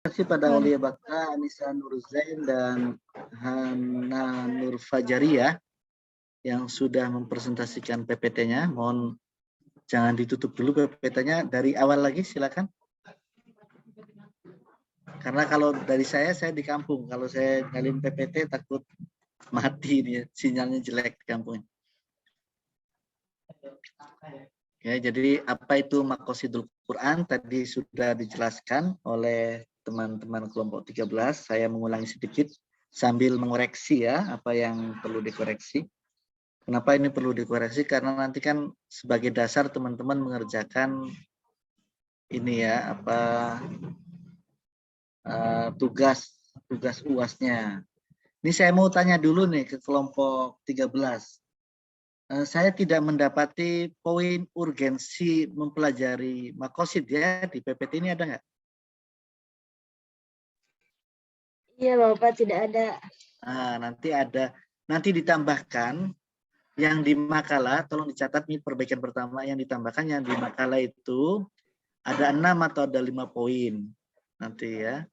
Terima kasih pada Waalaikumsalam. Aulia Bakta, Anissa Nurzain, dan Hana Nur Fajaria yang sudah mempresentasikan PPT-nya. Mohon jangan ditutup dulu PPT-nya, dari awal lagi silakan. Karena kalau dari saya di kampung. Kalau saya nyalin PPT takut mati nih, sinyalnya jelek di kampung. Ya, jadi apa itu Maqasidul Quran tadi sudah dijelaskan oleh teman-teman kelompok 13. Saya mengulangi sedikit sambil mengoreksi ya apa yang perlu dikoreksi. Kenapa ini perlu dikoreksi? Karena nanti kan sebagai dasar teman-teman mengerjakan ini ya tugas UAS-nya. Ini saya mau tanya dulu nih ke kelompok 13. Saya tidak mendapati poin urgensi mempelajari makosid ya di PPT ini, ada nggak? Iya Bapak, tidak ada. Nanti ditambahkan yang di makalah, tolong dicatat nih perbaikan pertama yang ditambahkan yang di makalah itu ada 6 atau ada 5 poin nanti ya.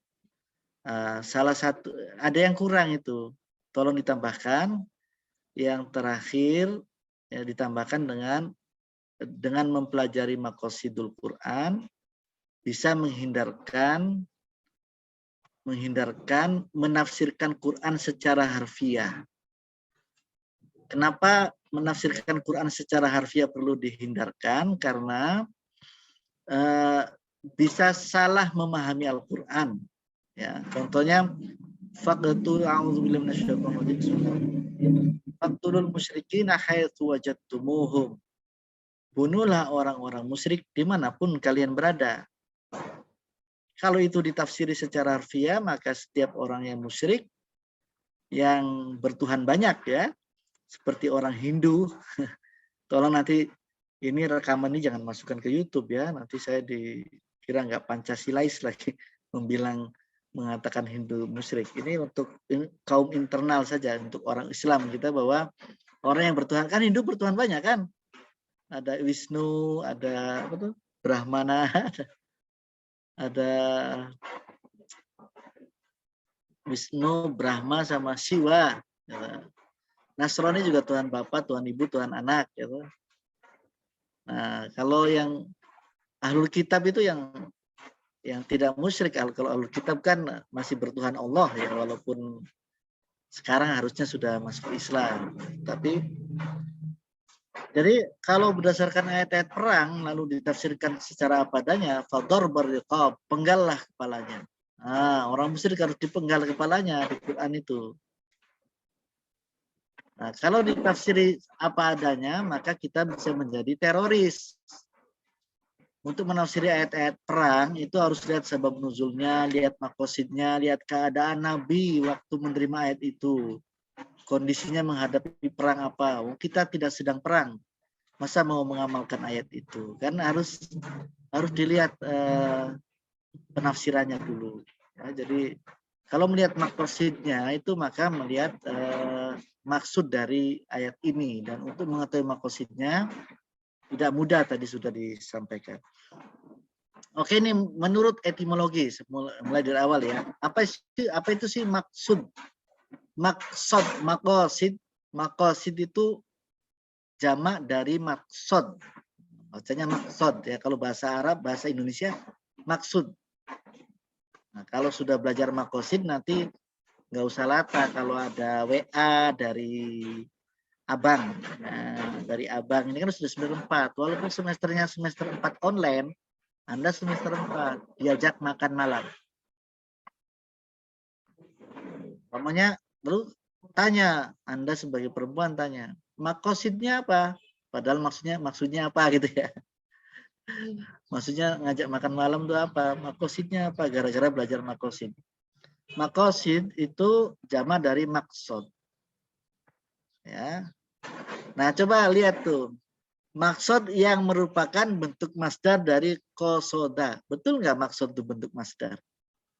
Salah satu ada yang kurang itu, tolong ditambahkan. Yang terakhir ya, ditambahkan dengan mempelajari Maqasidul Quran bisa menghindarkan menafsirkan Quran secara harfiah. Kenapa menafsirkan Quran secara harfiah perlu dihindarkan? Karena bisa salah memahami Al-Quran. Ya, contohnya Faqtulul musyrikina haitsu wajadtumuhum. Bunuhlah orang-orang musyrik dimanapun kalian berada. Kalau itu ditafsiri secara harfiah, maka setiap orang yang musyrik, yang bertuhan banyak ya, seperti orang Hindu, tolong nanti ini rekaman ini jangan masukkan ke YouTube ya, nanti saya dikira nggak Pancasilais lagi mengatakan Hindu musyrik. Ini untuk kaum internal saja, untuk orang Islam kita bahwa orang yang bertuhan, kan Hindu bertuhan banyak kan, ada Wisnu, ada apa tuh Brahmana, ada Wisnu, Brahma sama Siwa. Nasrani juga Tuhan Bapa, Tuhan Ibu, Tuhan Anak. Gitu. Nah, kalau yang Ahlul Kitab itu yang tidak musyrik. Kalau Ahlul Kitab kan masih bertuhan Allah ya, walaupun sekarang harusnya sudah masuk Islam. Tapi jadi kalau berdasarkan ayat-ayat perang lalu ditafsirkan secara apa adanya, fador bariqab, penggallah kepalanya. Nah, orang musyrik harus dipenggal kepalanya di Quran itu. Nah, kalau ditafsiri apa adanya, maka kita bisa menjadi teroris. Untuk menafsiri ayat-ayat perang, itu harus lihat sebab nuzulnya, lihat makosidnya, lihat keadaan Nabi waktu menerima ayat itu. Kondisinya menghadapi perang apa. Kita tidak sedang perang. Masa mau mengamalkan ayat itu? Kan harus dilihat penafsirannya dulu. Ya, jadi kalau melihat makosidnya itu maka melihat maksud dari ayat ini, dan untuk mengetahui makosidnya tidak mudah, tadi sudah disampaikan. Oke, ini menurut etimologi mulai dari awal ya. Apa itu sih maksud? Makosid itu jamak dari maksud. Bacanya maksud ya, kalau bahasa Arab, bahasa Indonesia maksud. Nah, kalau sudah belajar makosid nanti nggak usah lata kalau ada WA dari abang. Nah, dari abang ini kan sudah semester 4. Walaupun semesternya semester 4 online, Anda semester 4 diajak makan malam. Namanya lalu tanya, Anda sebagai perempuan tanya, makosidnya apa? Padahal maksudnya apa gitu ya. Maksudnya ngajak makan malam itu apa? Makosidnya apa? Gara-gara belajar makosid. Makosid itu jamak dari maksud. Ya. Nah, coba lihat tuh. Maksud yang merupakan bentuk masdar dari kosoda. Betul nggak maksud itu bentuk masdar?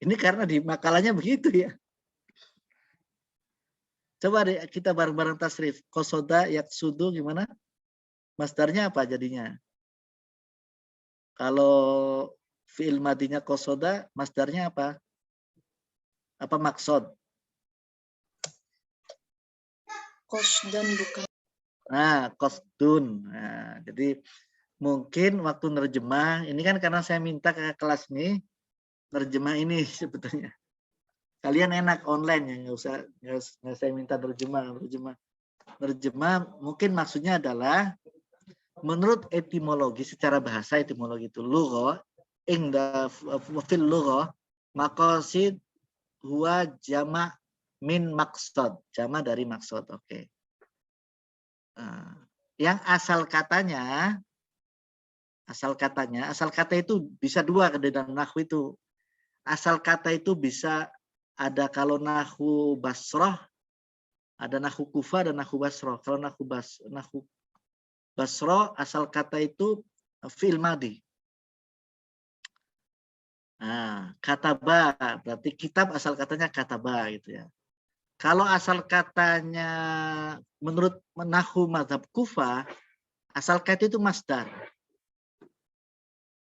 Ini karena di makalahnya begitu ya. Coba deh kita bareng-bareng tasrif. Kosoda, yaksudu gimana? Masdarnya apa jadinya? Kalau fi'il madinya kosoda, masdarnya apa? apa maksud? Qasdan bukan. Nah, qasdun. Nah, jadi mungkin waktu nerjemah, ini kan karena saya minta ke kelas nih, nerjemah ini sebetulnya. Kalian enak online ya, nggak saya minta nerjemah. Nerjemah mungkin maksudnya adalah menurut etimologi, secara bahasa etimologi itu lugha, inda fil lugha, maqasid huwa jama' min maksud, jama' dari maksud. Oke. Yang asal katanya asal kata itu bisa dua di dalam nahwu itu. Asal kata itu bisa ada kalau nahwu Basrah, ada nahwu Kufah dan nahwu Basrah. Kalau nahwu Basrah asal kata itu fi'il madhi. Nah, kataba berarti kitab asal katanya kataba gitu ya. Kalau asal katanya menurut nahwu mazhab Kufah, asal kata itu masdar.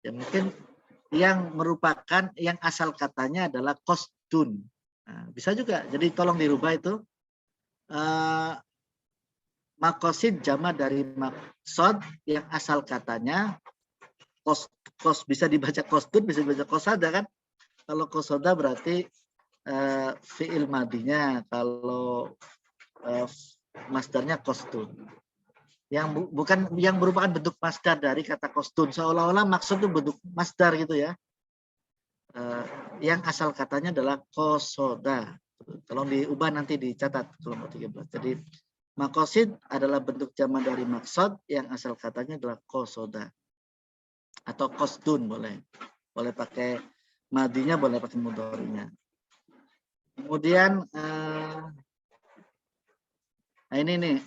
Ya mungkin yang merupakan yang asal katanya adalah qasdun. Nah, bisa juga. Jadi tolong dirubah itu maqasid jama dari maksud yang asal katanya kos bisa dibaca qasdun, bisa dibaca qasada kan? Kalau qasada berarti fi'il madinya, kalau masdarnya qasdun. Yang bukan yang merupakan bentuk masdar dari kata qasdun, seolah-olah maksud itu bentuk masdar gitu ya. Yang asal katanya adalah qasada. Tolong diubah nanti dicatat kelompok 13. Jadi maqasid adalah bentuk jama dari maksud yang asal katanya adalah qasada. Atau qasdun boleh. Boleh pakai madinya, boleh pakai mudhari'nya. Kemudian nah ini nih.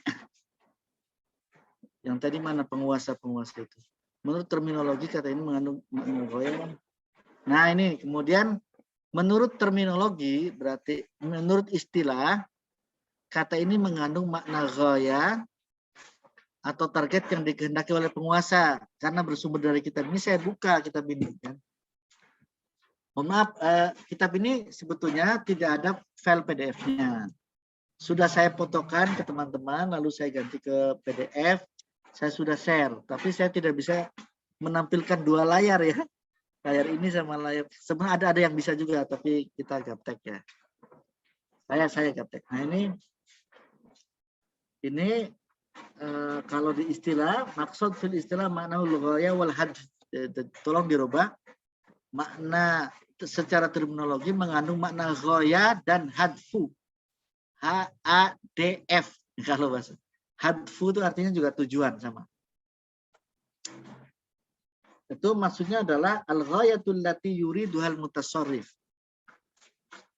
Yang tadi mana penguasa itu. Menurut terminologi kata ini mengandung makna ghoya. Nah ini kemudian menurut terminologi berarti menurut istilah kata ini mengandung makna ghoya atau target yang dikehendaki oleh penguasa karena bersumber dari kitab ini. Saya buka kitab ini kan. Mohon maaf, kitab ini sebetulnya tidak ada file PDF-nya. Sudah saya fotokan ke teman-teman, lalu saya ganti ke PDF. Saya sudah share, tapi saya tidak bisa menampilkan dua layar ya. Layar ini sama layar. Sebenarnya ada yang bisa juga, tapi kita gaptek ya. Saya gaptek. Nah ini kalau di istilah, maksud fil istilah makna lughaya wal hadf. Tolong dirubah. Makna secara terminologi mengandung makna ghaya dan hadfu. HADF kalau bahasa. Hadfu itu artinya juga tujuan sama. Itu maksudnya adalah al-ghayatul lati yuriduhal mutasarrif.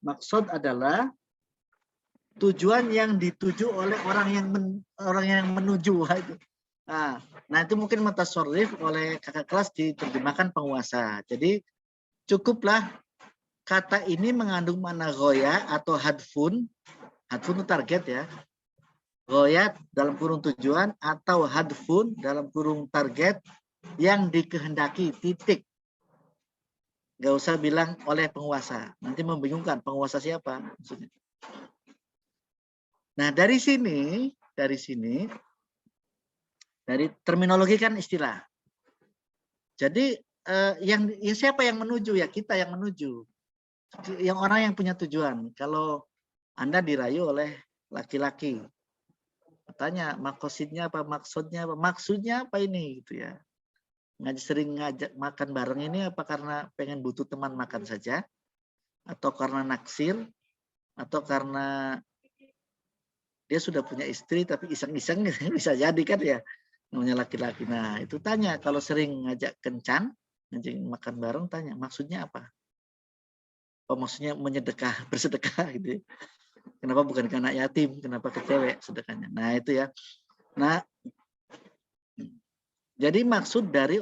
Maksud adalah tujuan yang dituju oleh orang yang menuju itu. Nah itu mungkin mutasarrif oleh kakak kelas diterjemahkan penguasa. Jadi cukuplah kata ini mengandung makna ghaya atau hadfun. Hadfun itu target ya. Ghaya dalam kurung tujuan atau hadfun dalam kurung target yang dikehendaki, titik. Gak usah bilang oleh penguasa. Nanti membingungkan penguasa siapa maksudnya. Nah dari sini dari terminologi kan istilah. Jadi yang siapa yang menuju ya, kita yang menuju. Yang orang yang punya tujuan. Kalau Anda dirayu oleh laki-laki, tanya makosidnya apa, maksudnya apa ini gitu ya. Sering ngajak makan bareng ini apa karena pengen butuh teman makan saja, atau karena naksir, atau karena dia sudah punya istri tapi iseng-iseng bisa jadi kan ya, namanya laki-laki. Nah itu tanya, kalau sering ngajak kencan, ngajak makan bareng, tanya maksudnya apa? Oh maksudnya menyedekah, bersedekah gitu ya. Kenapa bukan ke anak yatim? Kenapa ke cewek sedekahnya? Nah itu ya. Nah, jadi maksud dari,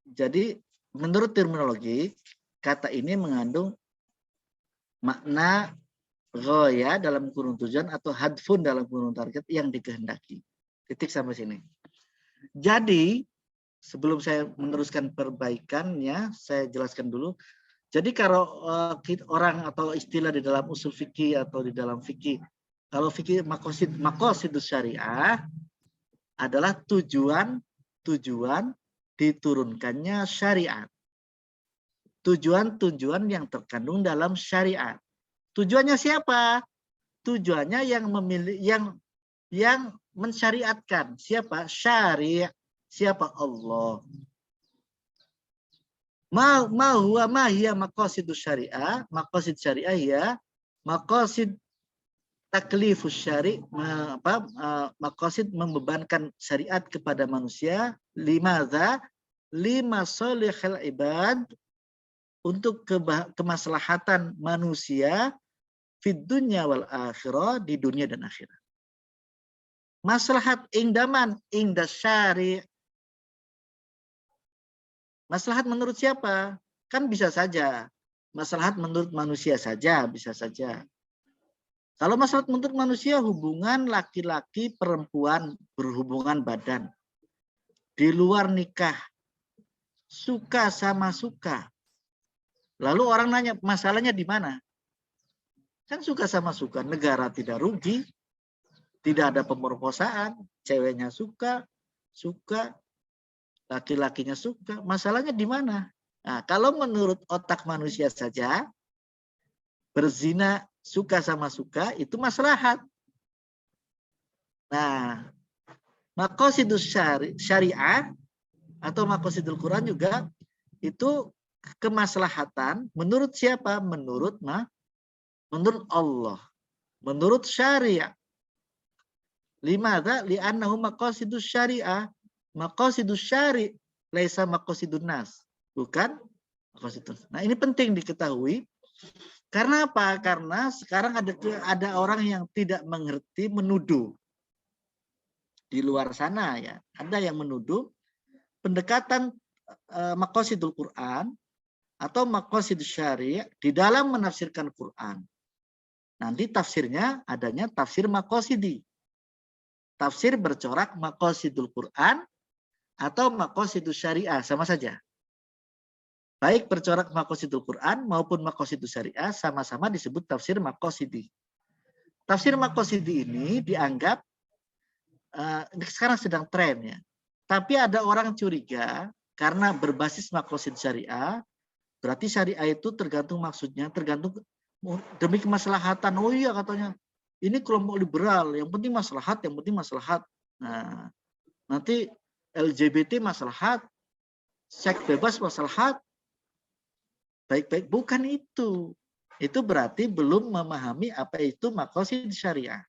jadi menurut terminologi kata ini mengandung makna ghaya dalam kurung tujuan atau hadfun dalam kurung target yang dikehendaki. Titik sampai sini. Jadi sebelum saya meneruskan perbaikannya, saya jelaskan dulu. Jadi kalau orang atau istilah di dalam usul fikih atau di dalam fikih, kalau fikih maqasidus syariah adalah tujuan diturunkannya syariat. Tujuan yang terkandung dalam syariat. Tujuannya siapa? Tujuannya yang memilih yang mensyariatkan. Siapa? Syariat. Siapa? Allah. Ma huwa ma hiya maqasidus syariah? Maqasid syariah ya maqasid taklifus syari maqasid membebankan syariat kepada manusia limadza lima solihil ibad untuk kemaslahatan manusia fid dunya wal akhirah di dunia dan akhirat. Maslahat ingdaman ingdas syari. Maslahat menurut siapa? Kan bisa saja. Maslahat menurut manusia saja, bisa saja. Kalau maslahat menurut manusia, hubungan laki-laki perempuan berhubungan badan. Di luar nikah. Suka sama suka. Lalu orang nanya, masalahnya di mana? Kan suka sama suka, negara tidak rugi. Tidak ada pemerkosaan. Ceweknya suka. Laki-lakinya suka, masalahnya di mana? Nah, kalau menurut otak manusia saja, berzina suka sama suka itu maslahat. Nah, maqasidus syariah atau maqasidul Quran juga itu kemaslahatan menurut siapa? Menurut Allah, menurut syariah. Limadza li'annahu maqasidus syariah. Maqasidus syari laisa maqasidun nas. Bukan maqasidun. Nah, ini penting diketahui. Karena apa? Karena sekarang ada orang yang tidak mengerti, menuduh. Di luar sana ya, ada yang menuduh pendekatan maqasidul Quran atau maqasidus syari di dalam menafsirkan Quran. Nanti tafsirnya adanya tafsir maqasidi. Tafsir bercorak maqasidul Quran atau maqasidus syariah, sama saja. Baik bercorak maqasidul Quran maupun maqasidus syariah sama-sama disebut tafsir maqasidi. Tafsir maqasidi ini dianggap sekarang sedang tren ya. Tapi ada orang curiga karena berbasis maqasid syariah, berarti syariah itu tergantung maksudnya, tergantung demi kemaslahatan. Oh iya katanya, ini kelompok liberal, yang penting maslahat, yang penting maslahat. Nah, nanti LGBT maslahat, seks bebas maslahat. Baik-baik, bukan itu. Itu berarti belum memahami apa itu maqasid syariah.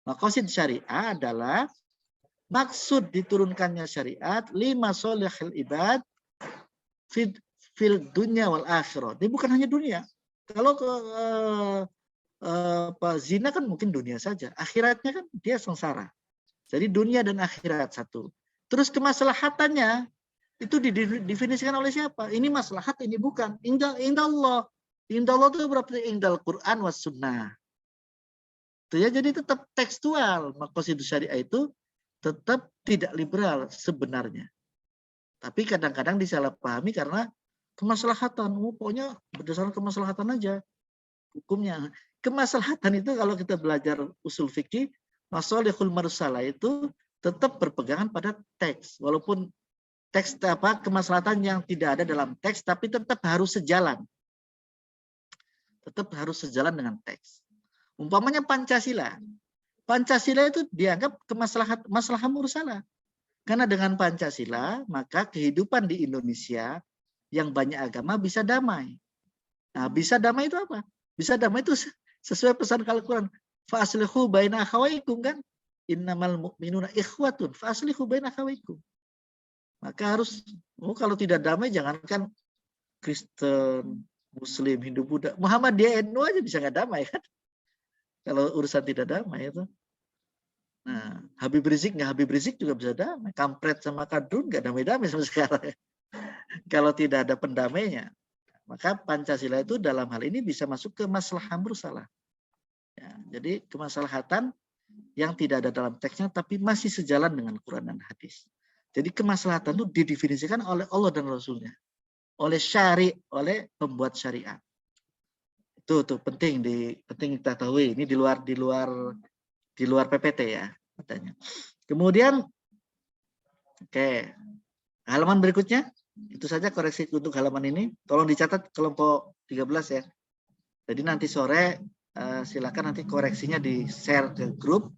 Maqasid syariah adalah maksud diturunkannya syariat lima solihil ibad fil dunya wal akhirah. Ini bukan hanya dunia. Kalau zina kan mungkin dunia saja. Akhiratnya kan dia sengsara. Jadi dunia dan akhirat satu. Terus kemaslahatannya itu didefinisikan oleh siapa? Ini maslahat, ini bukan. Indallah. Indallah itu berarti indal Quran was sunnah. Itu ya, jadi tetap tekstual. Maqasidus syariah itu tetap tidak liberal sebenarnya. Tapi kadang-kadang disalahpahami karena kemaslahatan. Pokoknya berdasarkan kemaslahatan aja hukumnya. Kemaslahatan itu kalau kita belajar usul fikih, masalihul mursalah itu tetap berpegangan pada teks. Walaupun teks kemaslahatan yang tidak ada dalam teks, tapi tetap harus sejalan. Tetap harus sejalan dengan teks. Umpamanya Pancasila. Pancasila itu dianggap maslahat mursalah. Karena dengan Pancasila, maka kehidupan di Indonesia yang banyak agama bisa damai. Nah, bisa damai itu apa? Bisa damai itu sesuai pesan Al-Quran. Fa'aslihu baina akhawaikum kan? Innamal mu'minuna ikhwatun. Fa'aslihu baina akhawaikum. Maka harus, kalau tidak damai jangankan Kristen, Muslim, Hindu, Buddha. Muhammadiyah NU aja bisa nggak damai kan? Kalau urusan tidak damai itu. Nah, Habib Rizik juga bisa damai. Kampret sama Kadrun nggak damai-damai sama sekarang. Kalau tidak ada pendamainya. Maka Pancasila itu dalam hal ini bisa masuk ke maslahah mursalah. Ya, jadi kemaslahatan yang tidak ada dalam teksnya tapi masih sejalan dengan Quran dan hadis. Jadi kemaslahatan itu didefinisikan oleh Allah dan Rasulnya. oleh oleh pembuat syariat. Itu penting kita tahu. Ini di luar PPT ya katanya. Kemudian oke, halaman berikutnya itu saja koreksi untuk halaman ini. Tolong dicatat kelompok 13 ya. Jadi nanti sore silakan nanti koreksinya di-share ke grup.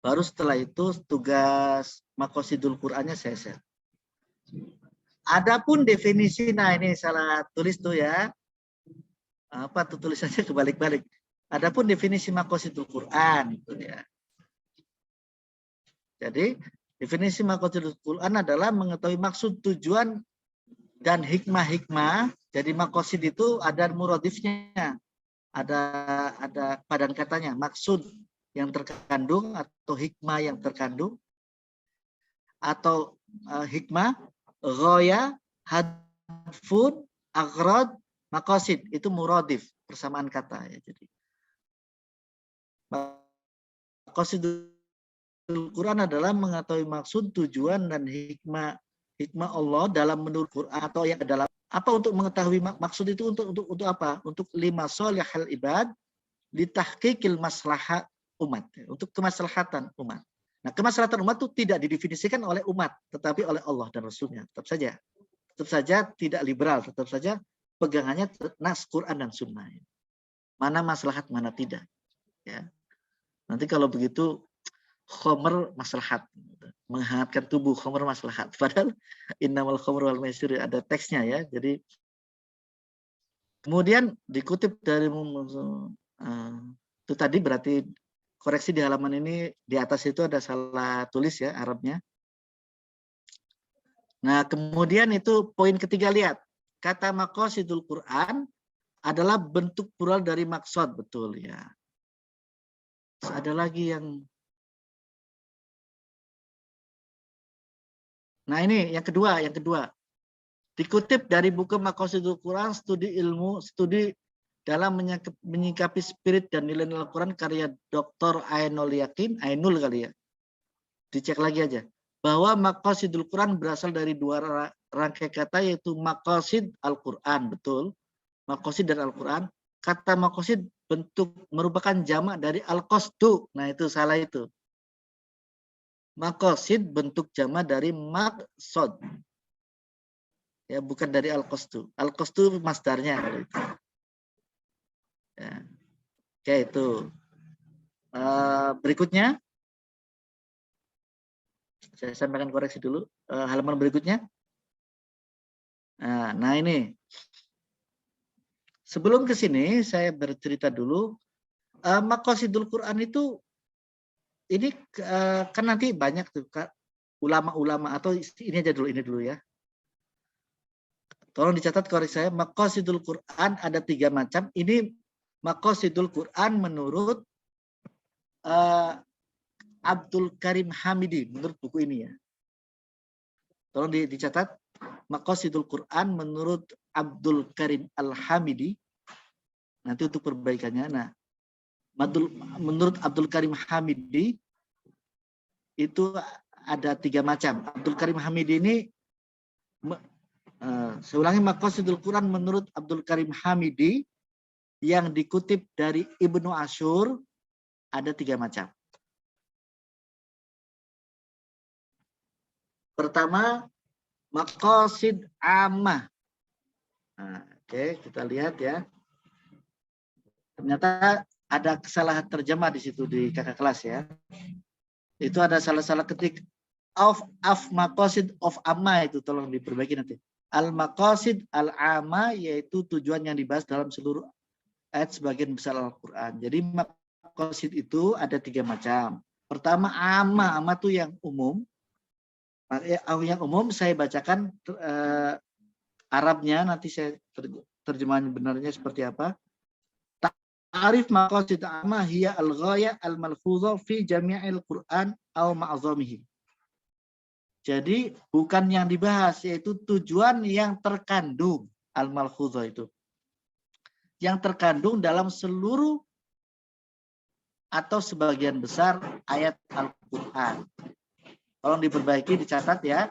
Baru setelah itu tugas Maqasidul Qur'annya saya share. Adapun definisi, nah ini salah tulis tuh ya. Apa tuh tulisannya kebalik-balik. Adapun definisi Maqasidul Qur'an itu ya. Jadi definisi Maqasidul Qur'an adalah mengetahui maksud, tujuan dan hikmah-hikmah. Jadi maqasid itu ada muradifnya. Ada padan katanya, maksud yang terkandung atau hikmah yang terkandung, atau hikmah, ghaya, hadfun, aghrad, maqasid, itu muradif, persamaan kata ya. Jadi maqasidul Quran adalah mengetahui maksud, tujuan dan hikmah Allah dalam menurut Quran atau yang dalam apa. Untuk mengetahui maksud itu untuk apa? Untuk lima sholihal ibad, litahqiqil maslahat umat, untuk kemaslahatan umat. Nah, kemaslahatan umat itu tidak didefinisikan oleh umat, tetapi oleh Allah dan Rasulnya. Tetap saja tidak liberal, tetap saja pegangannya nas Quran dan Sunnah. Mana maslahat, mana tidak. Ya. Nanti kalau begitu khomer maslahat, menghangatkan tubuh, khomer maslahat. Padahal innamal khomer wal maisir ada teksnya ya. Jadi kemudian dikutip dari itu tadi berarti koreksi di halaman ini, di atas itu ada salah tulis ya Arabnya. Nah, kemudian itu poin ketiga, lihat. Kata maqasidul Quran adalah bentuk plural dari maksud, betul ya. Terus ada lagi yang nah ini yang kedua. Dikutip dari buku Maqasidul Quran, studi dalam menyikapi spirit dan nilai-nilai Al-Quran karya Dr. Ainul Yakin, Ainul kali ya. Dicek lagi aja. Bahwa Maqasidul Quran berasal dari dua rangkai kata, yaitu Maqasid Al-Quran, betul. Maqasid dan Al-Quran. Kata Maqasid merupakan jamak dari Al-Qasdu. Nah itu salah itu. Maqasid bentuk jamak dari Maqsad. Ya, bukan dari Al-Qasdu. Al-Qasdu masdarnya kalau itu. Ya. Oke, itu. Berikutnya, saya sampaikan koreksi dulu. Halaman berikutnya. Nah ini. Sebelum ke sini, saya bercerita dulu. Maqasidul Quran itu, ini kan nanti banyak tuh ulama-ulama, atau ini dulu ya. Tolong dicatat koreksi saya. Maqasidul Quran ada 3 macam. Ini Maqasidul Quran menurut Abdul Karim Hamidi, menurut buku ini ya. Tolong dicatat. Maqasidul Quran menurut Abdul Karim Al-Hamidi. Nanti untuk perbaikannya. Nah, menurut Abdul Karim Hamidi itu ada 3 macam. Abdul Karim Hamidi ini, saya ulangi, Maqasidul Quran menurut Abdul Karim Hamidi yang dikutip dari Ibnu Asyur ada 3 macam. Pertama, maqasid ammah. Oke, kita lihat ya. Ternyata ada kesalahan terjemah di situ di kakak kelas ya. Itu ada salah ketik of maqasid of amma, itu tolong diperbaiki nanti. Al maqasid al amma, yaitu tujuan yang dibahas dalam seluruh ayat sebagian besar Al-Quran. Jadi maqasid itu ada 3 macam. Pertama amma itu yang umum. Yang umum saya bacakan Arabnya, nanti saya terjemahan benarnya seperti apa. Ta'arif maqasid amma hiya al-ghaya al-malfuzah fi jami'il Qur'an aw ma'zamihi. Jadi bukan yang dibahas, yaitu tujuan yang terkandung, al-malfuzah itu. Yang terkandung dalam seluruh atau sebagian besar ayat Al-Quran. Tolong diperbaiki, dicatat ya.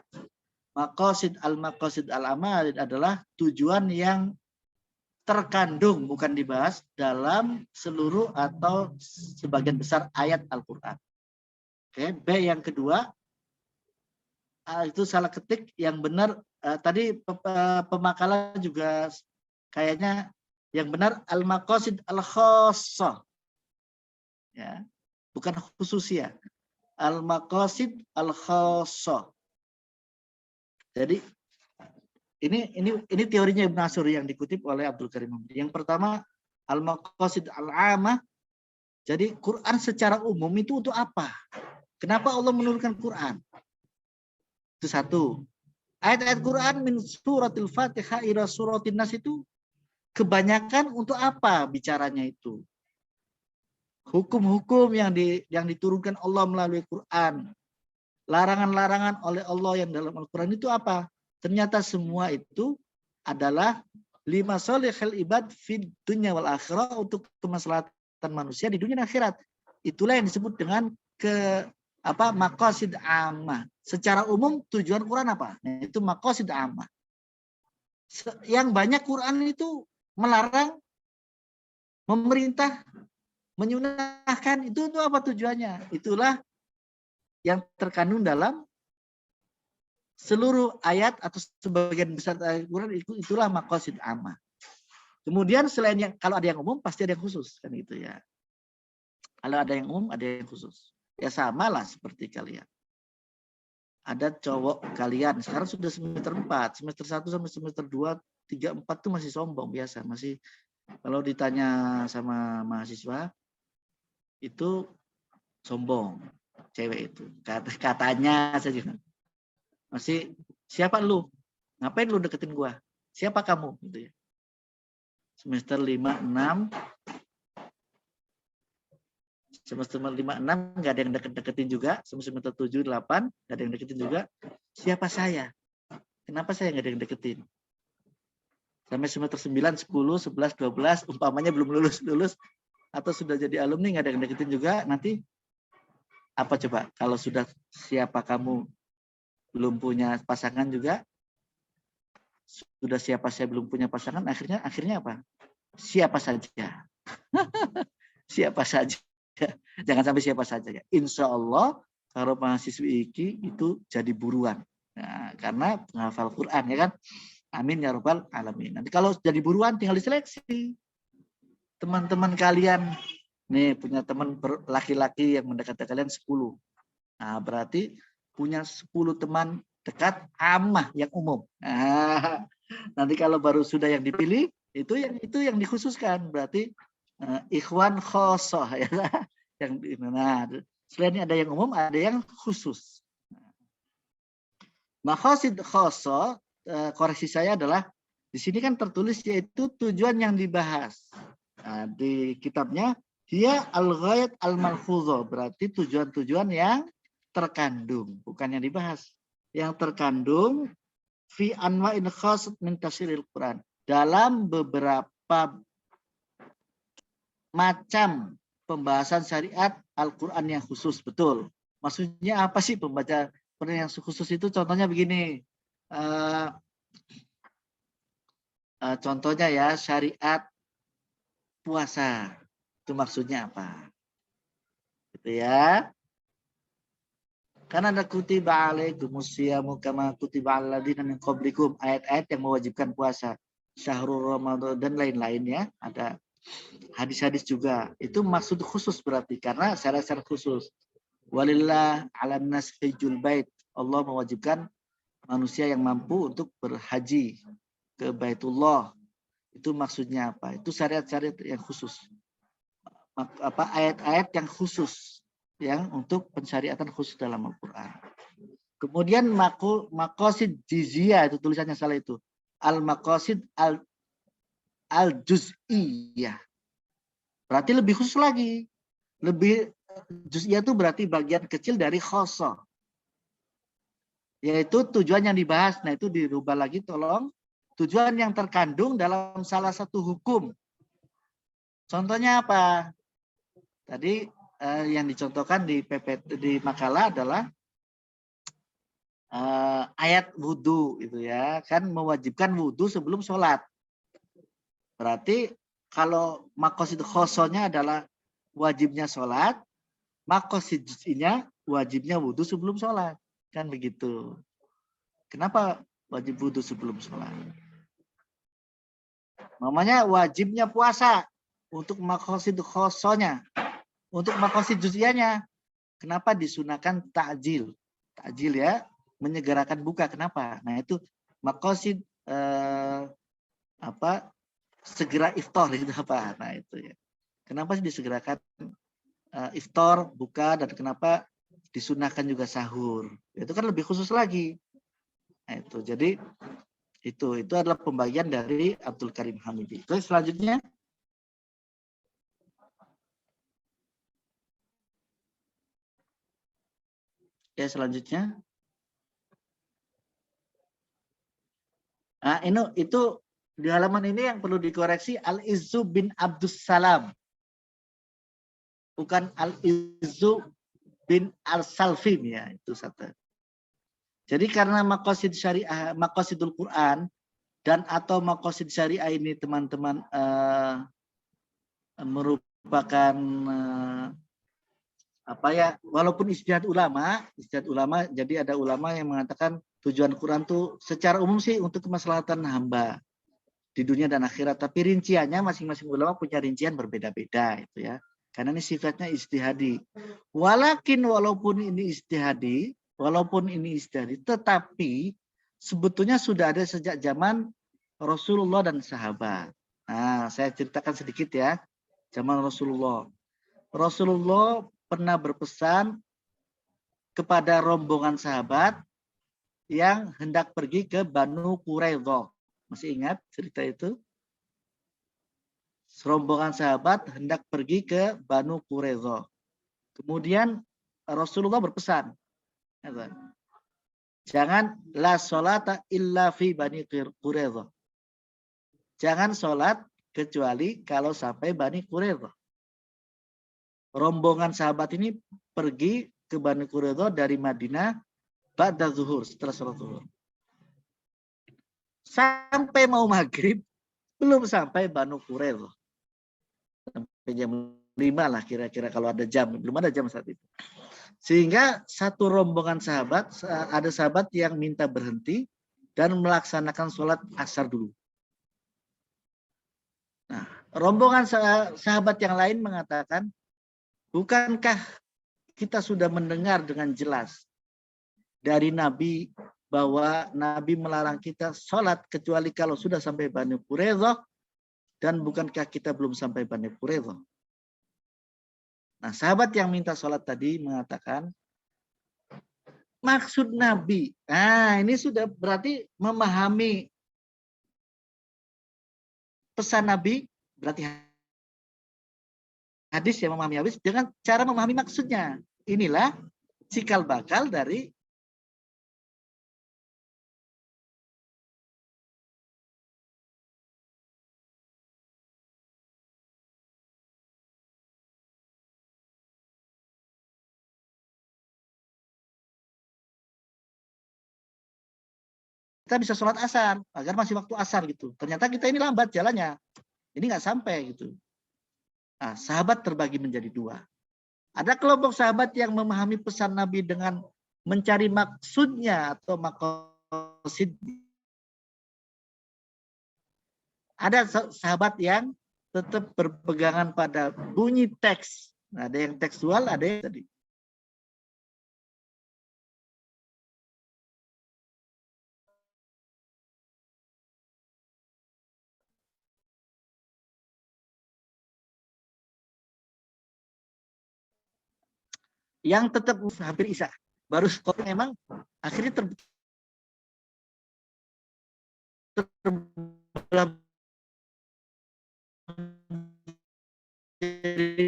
Maqasid al-amal adalah tujuan yang terkandung, bukan dibahas dalam seluruh atau sebagian besar ayat Al-Quran. Oke, B yang kedua, itu salah ketik yang benar. Tadi pemakalan juga kayaknya yang benar al-maqasid al-khassah. Ya, bukan khusus ya. Al-maqasid al-khassah. Jadi ini teorinya Ibnu Ashur yang dikutip oleh Abdul Karim. Yang pertama al-maqasid al-amah. Jadi Quran secara umum itu untuk apa? Kenapa Allah menurunkan Quran? Itu satu. Ayat-ayat Quran min suratil Fatihah ila suratin Nas itu kebanyakan untuk apa bicaranya itu? Hukum-hukum yang diturunkan Allah melalui Quran. Larangan-larangan oleh Allah yang dalam Al-Quran itu apa? Ternyata semua itu adalah lima solihil ibad fid dunya wal akhirah, untuk kemaslahatan manusia di dunia dan akhirat. Itulah yang disebut dengan maqasid ammah. Secara umum tujuan Quran apa? Nah, itu maqasid ammah. Yang banyak Quran itu melarang, memerintah, menyunahkan, itu untuk apa tujuannya? Itulah yang terkandung dalam seluruh ayat atau sebagian besar ayat Quran, itulah maqasid ammah. Kemudian selain yang, kalau ada yang umum pasti ada yang khusus, kan gitu ya. Kalau ada yang umum ada yang khusus. Ya sama lah seperti kalian. Ada cowok kalian sekarang sudah semester 4, semester 1 sampai semester 2, 3, 4 tuh masih sombong biasa, masih kalau ditanya sama mahasiswa itu sombong, cewek itu. Katanya saja. Masih, siapa lu? Ngapain lu deketin gua? Siapa kamu? Gitu ya. Semester 5, 6. Semester 5, 6 nggak ada yang deketin juga. Semester 7, 8 nggak ada yang deketin juga. Siapa saya? Kenapa saya nggak ada yang deketin? Sampai semester 9, 10, 11, 12, umpamanya belum lulus atau sudah jadi alumni nggak ada yang deketin juga. Nanti apa coba? Kalau sudah siapa kamu belum punya pasangan juga, sudah siapa saya belum punya pasangan, akhirnya apa? Siapa saja. Siapa saja. Jangan sampai siapa saja ya. Insya Allah kalau mahasiswi iki itu jadi buruan. Nah, karena penghafal Quran ya kan. Amin ya rabbal alamin. Nanti kalau jadi buruan tinggal diseleksi. Teman-teman kalian nih punya teman laki-laki yang mendekati kalian 10. Nah, berarti punya 10 teman dekat ammah yang umum. Nah, nanti kalau baru sudah yang dipilih, itu yang dikhususkan. Berarti ikhwan khosoh ya. Selain ada yang umum, ada yang khusus. Maqasid khosoh, koreksi saya adalah di sini kan tertulis yaitu tujuan yang dibahas. Nah, di kitabnya dia al-ghayat al-malfudhah, berarti tujuan-tujuan yang terkandung, bukan yang dibahas. Yang terkandung fi anwa'in khas min tafsiril Quran, dalam beberapa macam pembahasan syariat Al-Quran yang khusus. Betul. Maksudnya apa sih pembaca yang khusus itu? Contohnya begini. Contohnya ya, syariat puasa. Itu maksudnya apa? Gitu ya. Karena ada kutiba alaikumus syiyamu kama kutiba alal ladzina min qablikum, ayat-ayat yang mewajibkan puasa. Syahrul Ramadan dan lain-lainnya, ada hadis-hadis juga. Itu maksud khusus berarti karena syarat-syarat khusus. Walillah 'alan nas hajjul bait. Allah mewajibkan manusia yang mampu untuk berhaji ke Baitullah. Itu maksudnya apa? Itu syariat-syariat yang khusus. Ayat-ayat yang khusus yang untuk pensyariatan khusus dalam Al-Qur'an. Kemudian maqasid jizyah, itu tulisannya salah itu. Al-maqasid al-juz'iyah. Berarti lebih khusus lagi. Lebih juz'iyah itu berarti bagian kecil dari khosoh. Yaitu tujuan yang dibahas. Nah, itu dirubah lagi tolong. Tujuan yang terkandung dalam salah satu hukum. Contohnya apa? Tadi yang dicontohkan di PPT di makalah adalah ayat wudhu itu ya, kan mewajibkan wudhu sebelum sholat. Berarti kalau maqasid khosonya adalah wajibnya sholat, maqasid juz'inya wajibnya wudhu sebelum sholat. Kan begitu. Kenapa wajib wudhu sebelum sholat? Namanya wajibnya puasa untuk maqasid khosonya. Untuk maqasid juz'iyanya. Kenapa disunahkan takjil? Takjil ya, menyegerakan buka. Kenapa? Nah itu maqasid segera iftar itu apa? Nah itu ya. Kenapa disegerakan iftar, buka, dan kenapa disunahkan juga sahur? Itu kan lebih khusus lagi. Nah, itu jadi itu adalah pembagian dari Abdul Karim Hamidi. Terus selanjutnya selanjutnya itu di halaman ini yang perlu dikoreksi Al-Izzu bin Abdus Salam. Bukan Al-Izzu bin Al-Salfin ya, itu satu. Jadi karena maqasid syariah, maqasidul Quran dan atau maqasid syariah ini teman-teman merupakan walaupun ijtihad ulama, jadi ada ulama yang mengatakan tujuan Quran tuh secara umum sih untuk kemaslahatan hamba di dunia dan akhirat, tapi rinciannya masing-masing ulama punya rincian berbeda-beda itu ya. Karena ini sifatnya ijtihadi. Walaupun ini ijtihadi, tetapi sebetulnya sudah ada sejak zaman Rasulullah dan sahabat. Nah, saya ceritakan sedikit ya. Zaman Rasulullah. Rasulullah pernah berpesan kepada rombongan sahabat yang hendak pergi ke Banu Quraidah. Masih ingat cerita itu? Rombongan sahabat hendak pergi ke Banu Quraidah. Kemudian Rasulullah berpesan, jangan la sholata illa fi Bani Quraidah. Jangan sholat kecuali kalau sampai Bani Quraidah. Rombongan sahabat ini pergi ke Bani Quraidah dari Madinah ba'da zuhur, setelah sholat zuhur. Sampai mau maghrib, belum sampai Banu Quraidah. Sampai jam 5 lah kira-kira kalau ada jam. Belum ada jam saat itu. Sehingga satu rombongan sahabat, ada sahabat yang minta berhenti dan melaksanakan sholat asar dulu. Nah, rombongan sahabat yang lain mengatakan, bukankah kita sudah mendengar dengan jelas dari Nabi bahwa Nabi melarang kita sholat kecuali kalau sudah sampai Bani Quraidah, dan bukankah kita belum sampai Bani Quraidah? Nah, sahabat yang minta sholat tadi mengatakan, maksud Nabi, ini sudah berarti memahami pesan Nabi, berarti hadis yang memahami hadis dengan cara memahami maksudnya. Inilah cikal bakal dari kita bisa sholat asar agar masih waktu asar gitu. Ternyata kita ini lambat jalannya, ini nggak sampai gitu. Nah, sahabat terbagi menjadi dua. Ada kelompok sahabat yang memahami pesan Nabi dengan mencari maksudnya atau maqasid. Ada sahabat yang tetap berpegangan pada bunyi teks. Ada yang tekstual, ada yang tadi. Yang tetap hampir isya. Baru skor memang akhirnya terbelah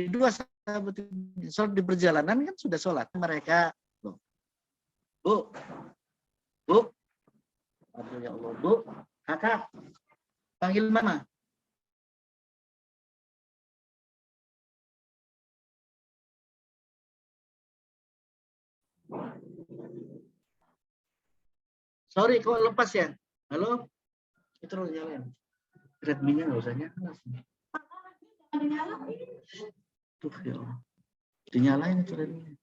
dua sahabat. Sholat di perjalanan kan sudah sholat. Mereka, Bu, aduh ya Allah, Bu, kakak, panggil mama. Sorry, kok lepas ya? Halo? Itu harus nyalain. Redmi-nya nggak usah nyala. Tuh ya Allah. Dinyalain itu Redmi.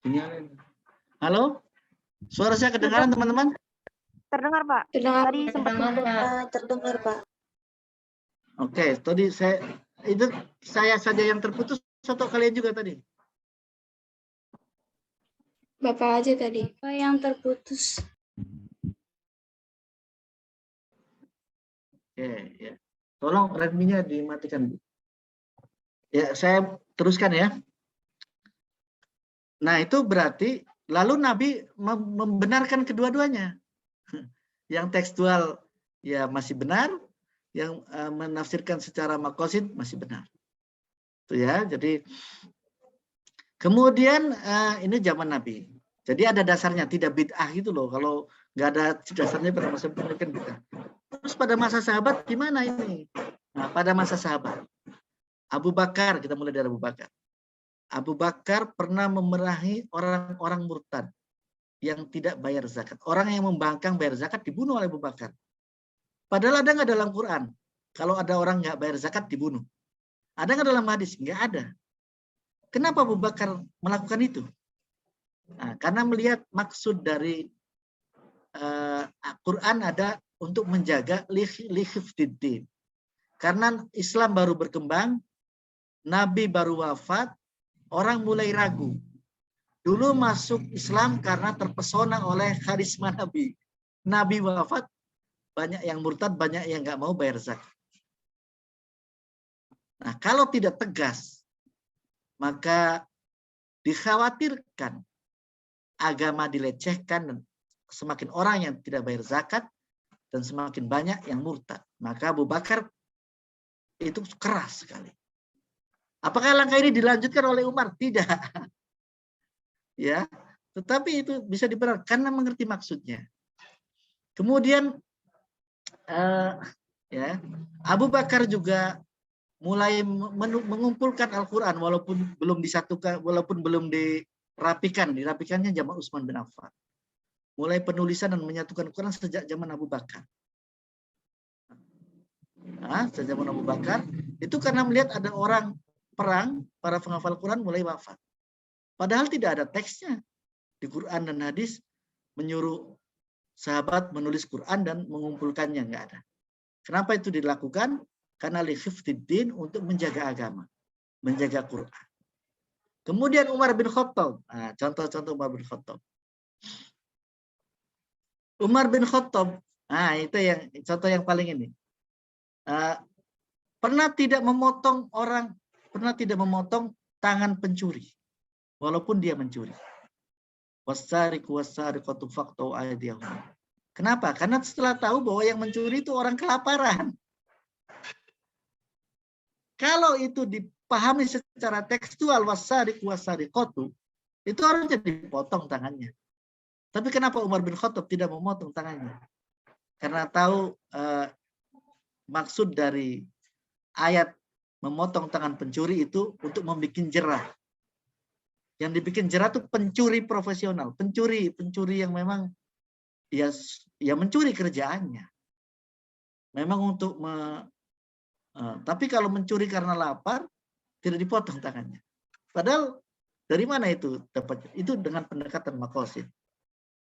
Dinyalain. Halo? Suara saya kedengaran teman-teman? Terdengar, Pak. Terdengar, Tadi sempat terdengar, Pak. Oke, tadi saya saja yang terputus atau kalian juga tadi? Bapak aja tadi. Bapak yang terputus. Ya. Tolong Redmi-nya dimatikan. Ya, saya teruskan ya. Nah, itu berarti lalu Nabi membenarkan kedua-duanya. Yang tekstual ya masih benar, yang menafsirkan secara maqasid masih benar. Itu ya. Jadi kemudian ini zaman Nabi. Jadi ada dasarnya, tidak bid'ah gitu loh. Kalau nggak ada dasarnya pada masa Nabi kan bid'ah. Terus pada masa sahabat gimana ini? Nah, pada masa sahabat Abu Bakar, kita mulai dari Abu Bakar. Abu Bakar pernah memerahi orang-orang murtad yang tidak bayar zakat. Orang yang membangkang bayar zakat dibunuh oleh Abu Bakar. Padahal ada nggak dalam Quran? Kalau ada orang nggak bayar zakat dibunuh. Ada nggak dalam hadis? Nggak ada. Kenapa Abu Bakar melakukan itu? Nah, karena melihat maksud dari Quran ada untuk menjaga lihifdiddin. Karena Islam baru berkembang, Nabi baru wafat, orang mulai ragu. Dulu masuk Islam karena terpesona oleh karisma Nabi. Nabi wafat, banyak yang murtad, banyak yang nggak mau bayar zakat. Nah, kalau tidak tegas, maka dikhawatirkan agama dilecehkan dan semakin orang yang tidak bayar zakat dan semakin banyak yang murtad. Maka Abu Bakar itu keras sekali. Apakah langkah ini dilanjutkan oleh Umar? Tidak. Ya, tetapi itu bisa dibenarkan karena mengerti maksudnya. Kemudian ya, Abu Bakar juga mulai mengumpulkan Al-Quran walaupun belum disatukan, walaupun belum dirapikan. Dirapikannya zaman Utsman bin Affan. Mulai penulisan dan menyatukan Quran sejak zaman Abu Bakar. Nah, sejak zaman Abu Bakar itu karena melihat ada orang perang, para penghafal Quran mulai wafat. Padahal tidak ada teksnya di Quran dan hadis menyuruh sahabat menulis Quran dan mengumpulkannya, nggak ada. Kenapa itu dilakukan? Karena lihifdiddin, untuk menjaga agama, menjaga Quran. Kemudian Umar bin Khattab, nah, contoh-contoh Umar bin Khattab. Umar bin Khattab, nah itu yang contoh yang paling ini. Pernah tidak memotong tangan pencuri, walaupun dia mencuri. Wasariqu wasariqatu faqtu aydiyahum. Kenapa? Karena setelah tahu bahwa yang mencuri itu orang kelaparan. Kalau itu dipahami secara tekstual, wasariqu wasariqatu, itu harusnya dipotong tangannya. Tapi kenapa Umar bin Khattab tidak memotong tangannya? Karena tahu maksud dari ayat memotong tangan pencuri itu untuk membuat jerah. Yang dibikin jerah itu pencuri profesional, pencuri yang memang ya mencuri kerjaannya. Memang untuk tapi kalau mencuri karena lapar tidak dipotong tangannya. Padahal dari mana itu dapat? Itu dengan pendekatan maqasid.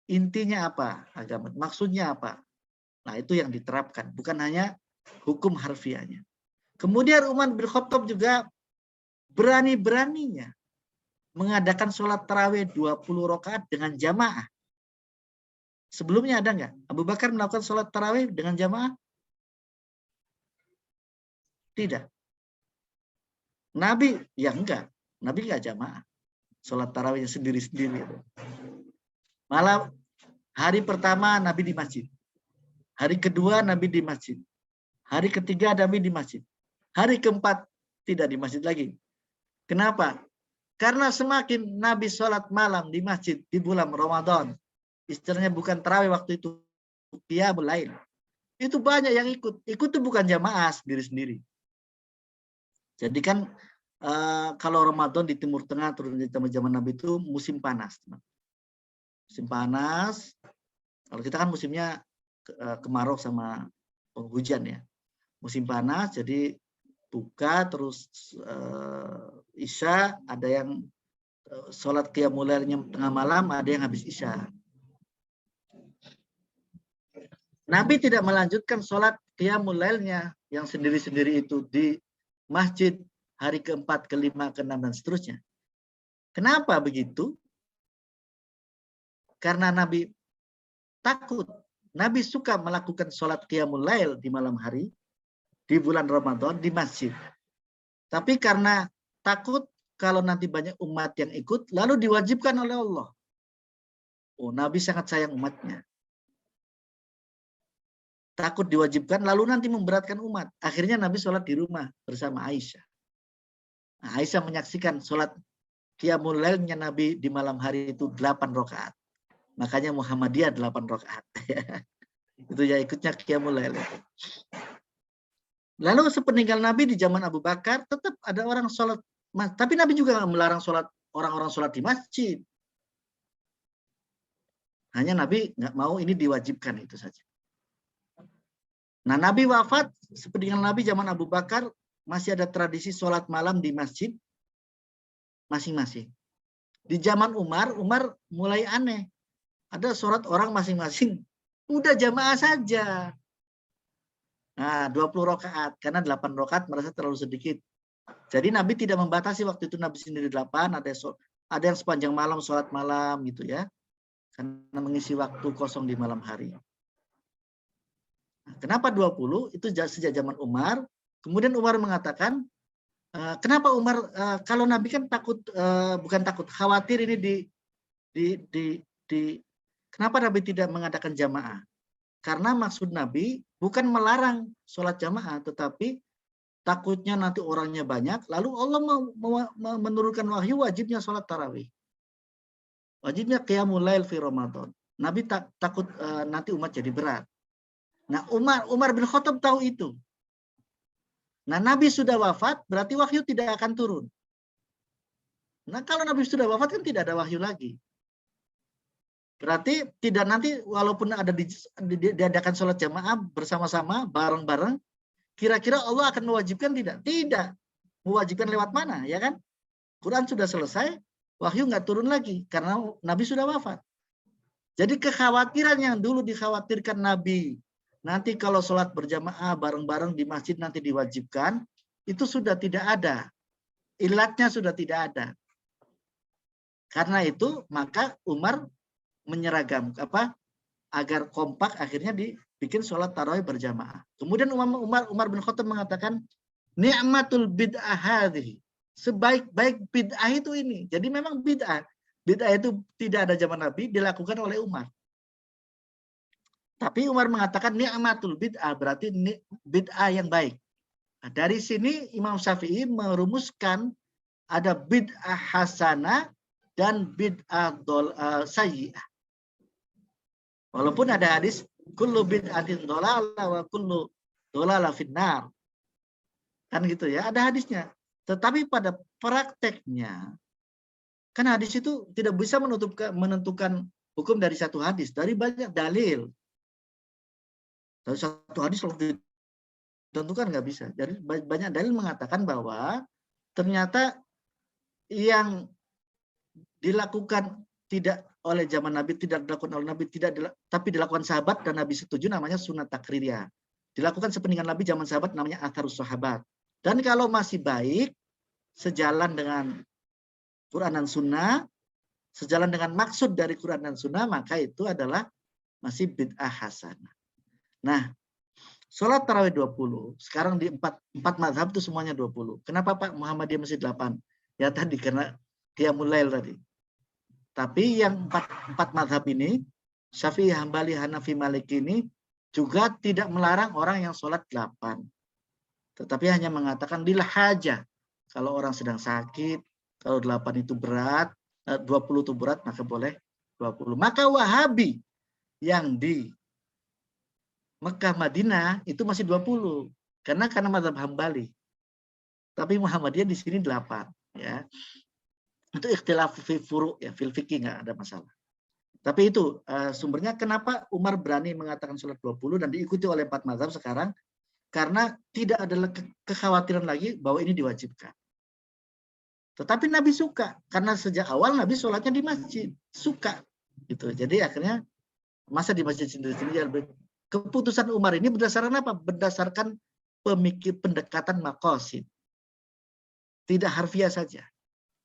Intinya apa agama? Maksudnya apa? Nah, itu yang diterapkan, bukan hanya hukum harfiahnya. Kemudian Umar bin Khattab juga berani-beraninya mengadakan sholat tarawih 20 rakaat dengan jamaah. Sebelumnya ada nggak? Abu Bakar melakukan sholat tarawih dengan jamaah? Tidak. Nabi, ya enggak. Nabi enggak jamaah. Sholat tarawihnya sendiri-sendiri. Malah hari pertama Nabi di masjid. Hari kedua Nabi di masjid. Hari ketiga Nabi di masjid. Hari keempat tidak di masjid lagi. Kenapa? Karena semakin Nabi sholat malam di masjid di bulan Ramadan, istilahnya bukan tarawih waktu itu, qiyamul lail, itu banyak yang ikut. Ikut itu bukan jamaah sendiri-sendiri. Jadi kan kalau Ramadan di Timur Tengah, turun di zaman Nabi itu musim panas. musim panas. Kalau kita kan musimnya kemarau sama penghujan ya. Musim panas, jadi buka terus Isya, ada yang sholat qiyamul lailnya tengah malam, ada yang habis Isya. Nabi tidak melanjutkan sholat qiyamul lailnya yang sendiri-sendiri itu di masjid hari keempat, kelima, keenam, dan seterusnya. Kenapa begitu? Karena Nabi takut. Nabi suka melakukan sholat qiyamul lail di malam hari, di bulan Ramadan, di masjid. Tapi karena takut kalau nanti banyak umat yang ikut, lalu diwajibkan oleh Allah. Oh, Nabi sangat sayang umatnya. Takut diwajibkan, lalu nanti memberatkan umat. Akhirnya Nabi sholat di rumah bersama Aisyah. Nah, Aisyah menyaksikan sholat qiyamul lailnya Nabi di malam hari itu 8 rakaat. Makanya Muhammadiyah 8 rakaat. Itu ya ikutnya qiyamul lail. Lalu sepeninggal Nabi di zaman Abu Bakar tetap ada orang sholat. Tapi Nabi juga nggak melarang sholat orang-orang sholat di masjid. Hanya Nabi nggak mau ini diwajibkan, itu saja. Nah, Nabi wafat, sepeninggal Nabi zaman Abu Bakar masih ada tradisi sholat malam di masjid masing-masing. Di zaman Umar mulai aneh. Ada sholat orang masing-masing. Udah jamaah saja. Nah, 20 rakaat. Karena 8 rakaat merasa terlalu sedikit. Jadi Nabi tidak membatasi, waktu itu Nabi sendiri 8. Ada yang sepanjang malam sholat malam gitu ya. Karena mengisi waktu kosong di malam hari. Nah, kenapa 20? Itu sejak zaman Umar. Kemudian Umar mengatakan, kenapa Umar, kalau Nabi kan takut, bukan takut, khawatir ini kenapa Nabi tidak mengadakan jamaah? Karena maksud Nabi bukan melarang sholat jamaah, tetapi takutnya nanti orangnya banyak, lalu Allah menurunkan wahyu wajibnya sholat tarawih. Wajibnya qiyamul lail fi Ramadan. Nabi takut nanti umat jadi berat. Nah, Umar bin Khattab tahu itu. Nah, Nabi sudah wafat, berarti wahyu tidak akan turun. Nah, kalau Nabi sudah wafat kan tidak ada wahyu lagi. Berarti tidak nanti walaupun ada diadakan sholat jamaah bersama-sama, bareng-bareng, kira-kira Allah akan mewajibkan tidak? Tidak. Mewajibkan lewat mana, ya kan? Quran sudah selesai, wahyu nggak turun lagi karena Nabi sudah wafat. Jadi kekhawatiran yang dulu dikhawatirkan Nabi, nanti kalau sholat berjamaah bareng-bareng di masjid nanti diwajibkan, itu sudah tidak ada. Ilatnya sudah tidak ada. Karena itu maka Umar menyeragam agar kompak, akhirnya dibikin sholat tarawih berjamaah. Kemudian Umar bin Khattab mengatakan, ni'matul bid'ah hadhihi. Sebaik-baik bid'ah itu ini. Jadi memang bid'ah. Bid'ah itu tidak ada zaman Nabi, dilakukan oleh Umar. Tapi Umar mengatakan ni'matul bid'ah, berarti bid'ah yang baik. Nah, dari sini Imam Syafi'i merumuskan ada bid'ah hasanah dan bid'ah sayyi'ah. Walaupun ada hadis kullu bid'atin dhalalah wa kullu dhalalah finnar. Kan gitu ya, ada hadisnya. Tetapi pada prakteknya kan hadis itu tidak bisa menentukan hukum dari satu hadis, dari banyak dalil. Dari satu hadis kalau ditentukan nggak bisa. Jadi banyak dalil mengatakan bahwa ternyata yang dilakukan tidak oleh zaman Nabi, tidak dilakukan oleh Nabi, tapi dilakukan sahabat dan Nabi setuju, namanya sunat takririyah. Dilakukan sepeninggal Nabi zaman sahabat, namanya atharus sahabat. Dan kalau masih baik, sejalan dengan Quran dan Sunnah, sejalan dengan maksud dari Quran dan Sunnah, maka itu adalah masih bid'ah hasanah. Nah, sholat tarawih 20, sekarang di 4 mazhab itu semuanya 20. Kenapa Pak Muhammadiyah masih 8? Ya tadi, karena qiyamul lail tadi. Tapi yang 4 mazhab ini, Syafi'i, Hambali, Hanafi, Maliki ini juga tidak melarang orang yang sholat 8. Tetapi hanya mengatakan lil hajah. Kalau orang sedang sakit, kalau 8 itu berat, 20 itu berat, maka boleh 20. Maka Wahabi yang di Mekah, Madinah itu masih 20. Karena mazhab Hambali. Tapi Muhammadiyah di sini 8. Ya. Itu ikhtilaf fi furu', ya, fil fikih nggak ada masalah. Tapi itu sumbernya kenapa Umar berani mengatakan sholat 20 dan diikuti oleh 4 mazhab sekarang, karena tidak ada kekhawatiran lagi bahwa ini diwajibkan. Tetapi Nabi suka, karena sejak awal Nabi sholatnya di masjid, suka. Gitu. Jadi akhirnya masa di masjid sendiri. Keputusan Umar ini berdasarkan apa? Berdasarkan pendekatan maqasid. Tidak harfiah saja.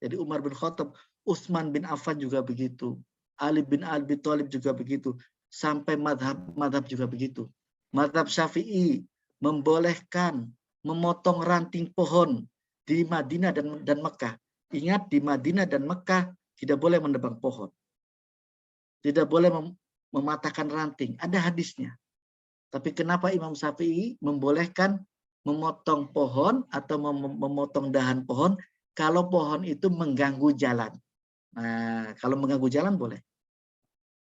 Jadi Umar bin Khattab, Utsman bin Affan juga begitu. Ali bin Abi Thalib juga begitu. Sampai madhab juga begitu. Madhab Syafi'i membolehkan memotong ranting pohon di Madinah dan Mekah. Ingat, di Madinah dan Mekah tidak boleh menebang pohon. Tidak boleh mematahkan ranting. Ada hadisnya. Tapi kenapa Imam Syafi'i membolehkan memotong pohon atau memotong dahan pohon kalau pohon itu mengganggu jalan? Nah, kalau mengganggu jalan boleh.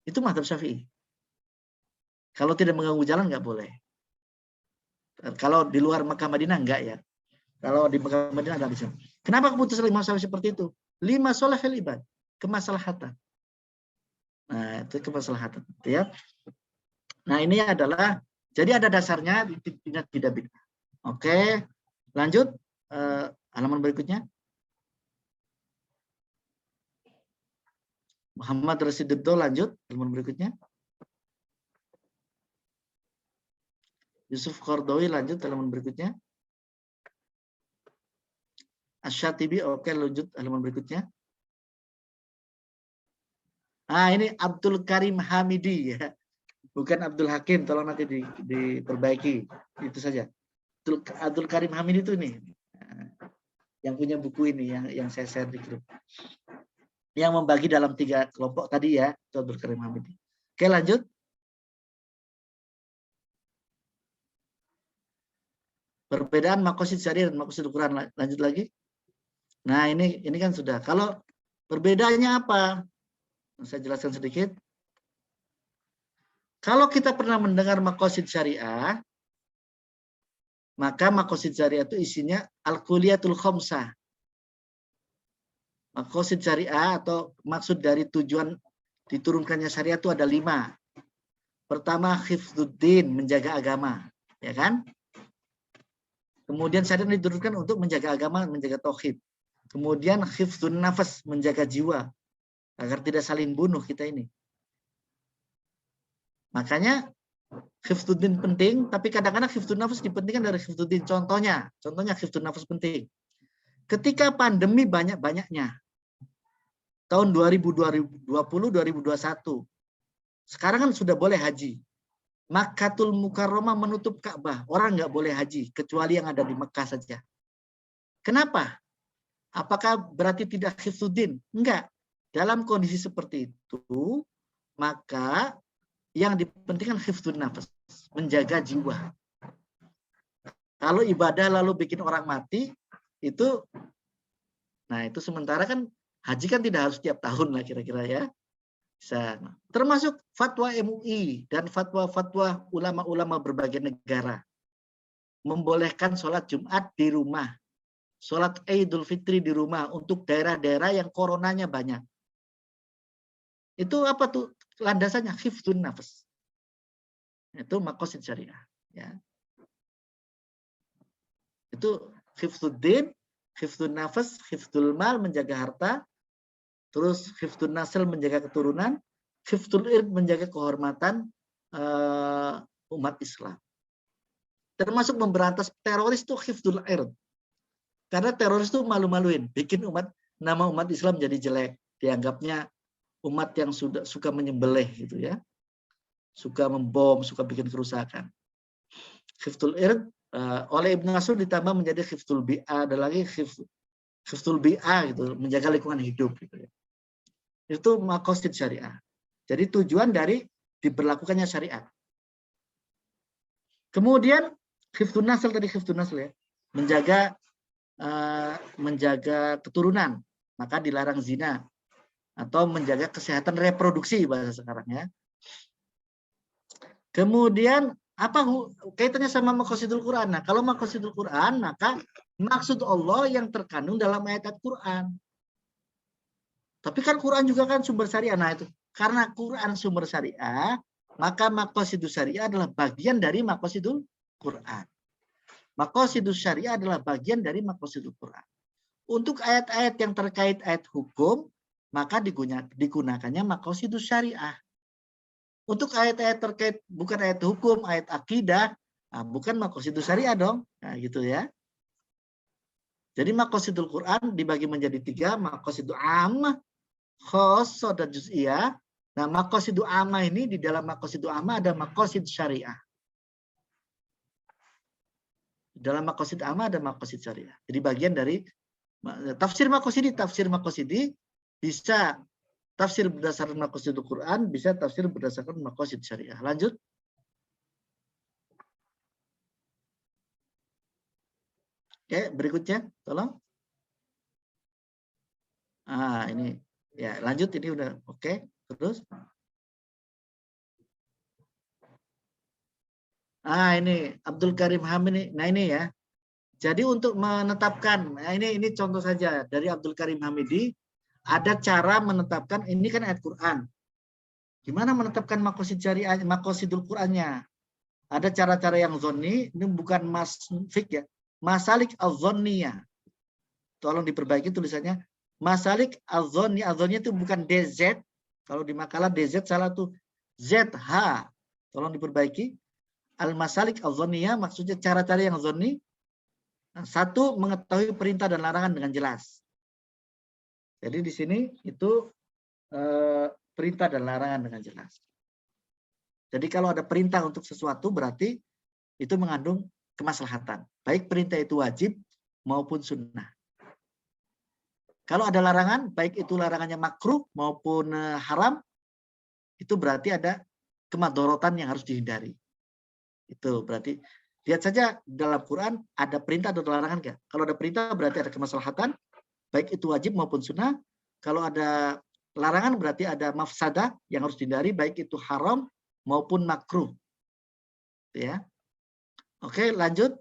Itu mazhab Syafi'i. Kalau tidak mengganggu jalan nggak boleh. Kalau di luar Mekah Madinah enggak ya. Kalau di Mekah Madinah nggak bisa. Kenapa keputusan Imam Syafi'i seperti itu? 5 sholahil ibad, kemaslahatan. Nah, itu kemaslahatan, ya. Nah, ini adalah jadi ada dasarnya tidak bid'ah. Oke, lanjut halaman berikutnya. Muhammad Rasiduddo lanjut halaman berikutnya. Yusuf Qardawi lanjut halaman berikutnya. Asy-Syatibi oke, lanjut halaman berikutnya. Nah, ini Abdul Karim Hamidi ya. Bukan Abdul Hakim, tolong nanti diperbaiki. Itu saja. Abdul Karim Hamidi itu nih. Yang punya buku ini yang saya share di grup. Yang membagi dalam 3 kelompok tadi ya, itu Abdul Karim Hamidi. Oke, lanjut. Perbedaan maqasid syariah dan maqasid Quran, lanjut lagi. Nah, ini kan sudah. Kalau perbedaannya apa? Saya jelaskan sedikit. Kalau kita pernah mendengar maqasid syariah, maka maqasid syariah itu isinya al-kuliyatul khamsah. Maqasid syariah atau maksud dari tujuan diturunkannya syariah itu ada 5. Pertama, hifdzuddin, menjaga agama, ya kan? Kemudian syariat diturunkan untuk menjaga agama, menjaga tauhid. Kemudian hifdzun nafas, menjaga jiwa agar tidak saling bunuh kita ini. Makanya hifdzuddin penting, tapi kadang-kadang hifdzun nafas dipentingkan dari hifdzuddin. Contohnya hifdzun nafas penting. Ketika pandemi banyak-banyaknya, tahun 2020, 2021, sekarang kan sudah boleh haji. Makkatul Mukarramah menutup Ka'bah. Orang nggak boleh haji, kecuali yang ada di Mekah saja. Kenapa? Apakah berarti tidak hifdzuddin? Enggak. Dalam kondisi seperti itu, maka yang dipentingkan hifdzun nafas, menjaga jiwa. Kalau ibadah lalu bikin orang mati, itu sementara kan haji kan tidak harus tiap tahun lah kira-kira ya. Bisa. Termasuk fatwa MUI dan fatwa-fatwa ulama-ulama berbagai negara membolehkan sholat Jumat di rumah, sholat Idul Fitri di rumah untuk daerah-daerah yang coronanya banyak. Itu apa tuh landasannya? Hifdzun nafas. Itu maqasid syariah. Ya. Itu hifdzuddin, hifdzun nafas, hifdzul mal, menjaga harta, terus hifdzun nasl, menjaga keturunan, hifdzul ird, menjaga kehormatan umat Islam. Termasuk memberantas teroris itu hifdzul ird. Karena teroris itu malu-maluin, bikin nama umat Islam jadi jelek, dianggapnya umat yang suka menyembelih gitu ya. Suka membom, suka bikin kerusakan. Hifdzul ird oleh Ibnu Mas'ud ditambah menjadi hifdzul bi'ah, ada lagi hifdzul bi'ah gitu, menjaga lingkungan hidup gitu ya. Itu maqasid syariah. Jadi tujuan dari diberlakukannya syariat. Kemudian hifdzun nasl tadi, hifdzun nasl ya, menjaga keturunan, maka dilarang zina atau menjaga kesehatan reproduksi bahasa sekarang ya. Kemudian apa kaitannya sama maqasidul Quran? Nah, kalau maqasidul Quran maka maksud Allah yang terkandung dalam ayat Al-Quran. Tapi kan Quran juga kan sumber syariah. Nah, itu Karena Quran sumber syariah, maka maqasidus syariah adalah bagian dari maqasidul Quran. Maqasidus syariah adalah bagian dari maqasidul Quran. Untuk ayat-ayat yang terkait ayat hukum, maka digunakannya maqasidus syariah. Untuk ayat-ayat terkait bukan ayat hukum, ayat akidah, bukan maqasidus syariah dong. Nah, gitu ya. Jadi maqasidul Quran dibagi menjadi 3, maqasidul ammah, khossah dan juz'iyah. Nah, maqasidul ammah ini di dalam maqasidul ammah ada maqasid syariah. Di dalam maqasid ammah ada maqasid syariah. Jadi bagian dari tafsir maqasidi bisa tafsir berdasarkan maqasidul Quran, bisa tafsir berdasarkan maqasid syariah. Lanjut. Oke, berikutnya tolong. Ini ya, lanjut, ini udah oke. Terus. Ini Abdul Karim Hamid. Nah, ini ya. Jadi untuk menetapkan, nah ini contoh saja dari Abdul Karim Hamidi, ada cara menetapkan, ini kan ayat Quran. Gimana menetapkan maqasid syariah, maqasidul Qurannya? Ada cara-cara yang zonni, ini bukan masfik ya, masalik al-zonniyah. Tolong diperbaiki tulisannya. Masalik al-zonni, al-zonni itu bukan DZ. Kalau di makalah DZ salah tuh, ZH. Tolong diperbaiki. Al-masalik al-zonniyah maksudnya cara-cara yang zonni. Satu, mengetahui perintah dan larangan dengan jelas. Jadi di sini itu perintah dan larangan dengan jelas. Jadi kalau ada perintah untuk sesuatu berarti itu mengandung kemaslahatan. Baik perintah itu wajib maupun sunnah. Kalau ada larangan, baik itu larangannya makruh maupun haram, itu berarti ada kemadorotan yang harus dihindari. Itu berarti, lihat saja dalam Quran ada perintah atau larangan enggak? Kalau ada perintah berarti ada kemaslahatan, baik itu wajib maupun sunnah. Kalau ada larangan berarti ada mafsadah yang harus dihindari, baik itu haram maupun makruh. Ya. Oke, lanjut.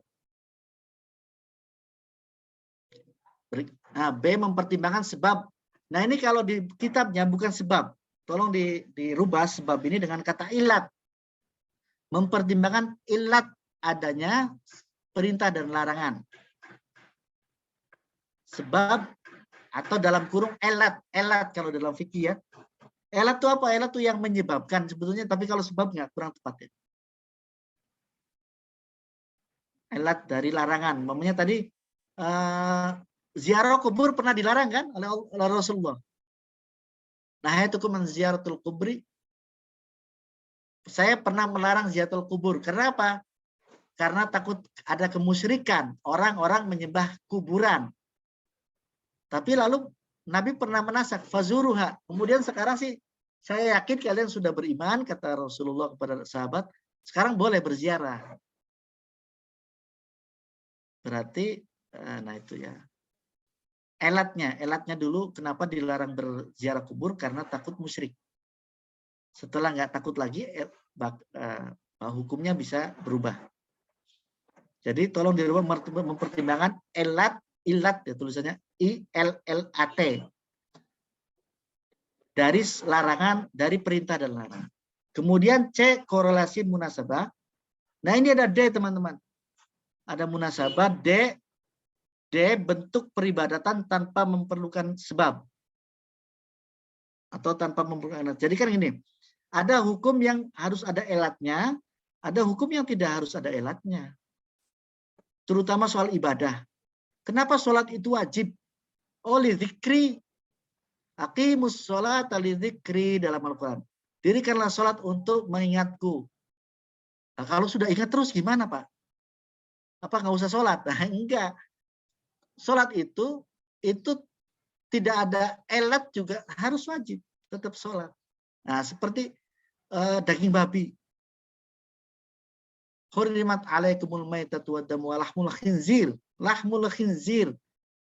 Nah, B, mempertimbangkan sebab. Nah, ini kalau di kitabnya bukan sebab. Tolong dirubah sebab ini dengan kata ilat. Mempertimbangkan ilat adanya perintah dan larangan. Sebab atau dalam kurung elat. Elat kalau dalam fikih ya. Elat itu apa? Elat itu yang menyebabkan sebetulnya, tapi kalau sebab nggak, kurang tepat ya. Elat dari larangan. Mamanya tadi ziarah kubur pernah dilarang kan oleh Rasulullah. Nah, itu ziaratul kubri. Saya pernah melarang ziaratul kubur. Karena apa? Karena takut ada kemusyrikan, orang-orang menyembah kuburan. Tapi lalu Nabi pernah menasak fazuruha. Kemudian sekarang sih saya yakin kalian sudah beriman, kata Rasulullah kepada sahabat, sekarang boleh berziarah. Berarti nah itu ya. Elatnya dulu kenapa dilarang berziarah kubur? Karena takut musyrik. Setelah nggak takut lagi, hukumnya bisa berubah. Jadi tolong dirubah mempertimbangkan ilat ya tulisannya ILLAT. Dari larangan, dari perintah dan larangan. Kemudian C, korelasi munasabah. Nah, ini ada D, teman-teman. Ada munasabah D, bentuk peribadatan tanpa memerlukan sebab. Atau tanpa memerlukan. Jadi kan gini, ada hukum yang harus ada elatnya, ada hukum yang tidak harus ada elatnya. Terutama soal ibadah. Kenapa sholat itu wajib? Oleh zikri. Aqimus sholat li zikri dalam Al-Quran. Dirikanlah sholat untuk mengingatku. Nah, kalau sudah ingat terus gimana Pak? Apa nggak usah sholat? Nah, enggak. Sholat itu tidak ada elat juga harus wajib. Tetap sholat. Nah, seperti daging babi. Hurrimat alaikumul maitatu waddamu wa lahmul khinzir. Lahmul khinzir.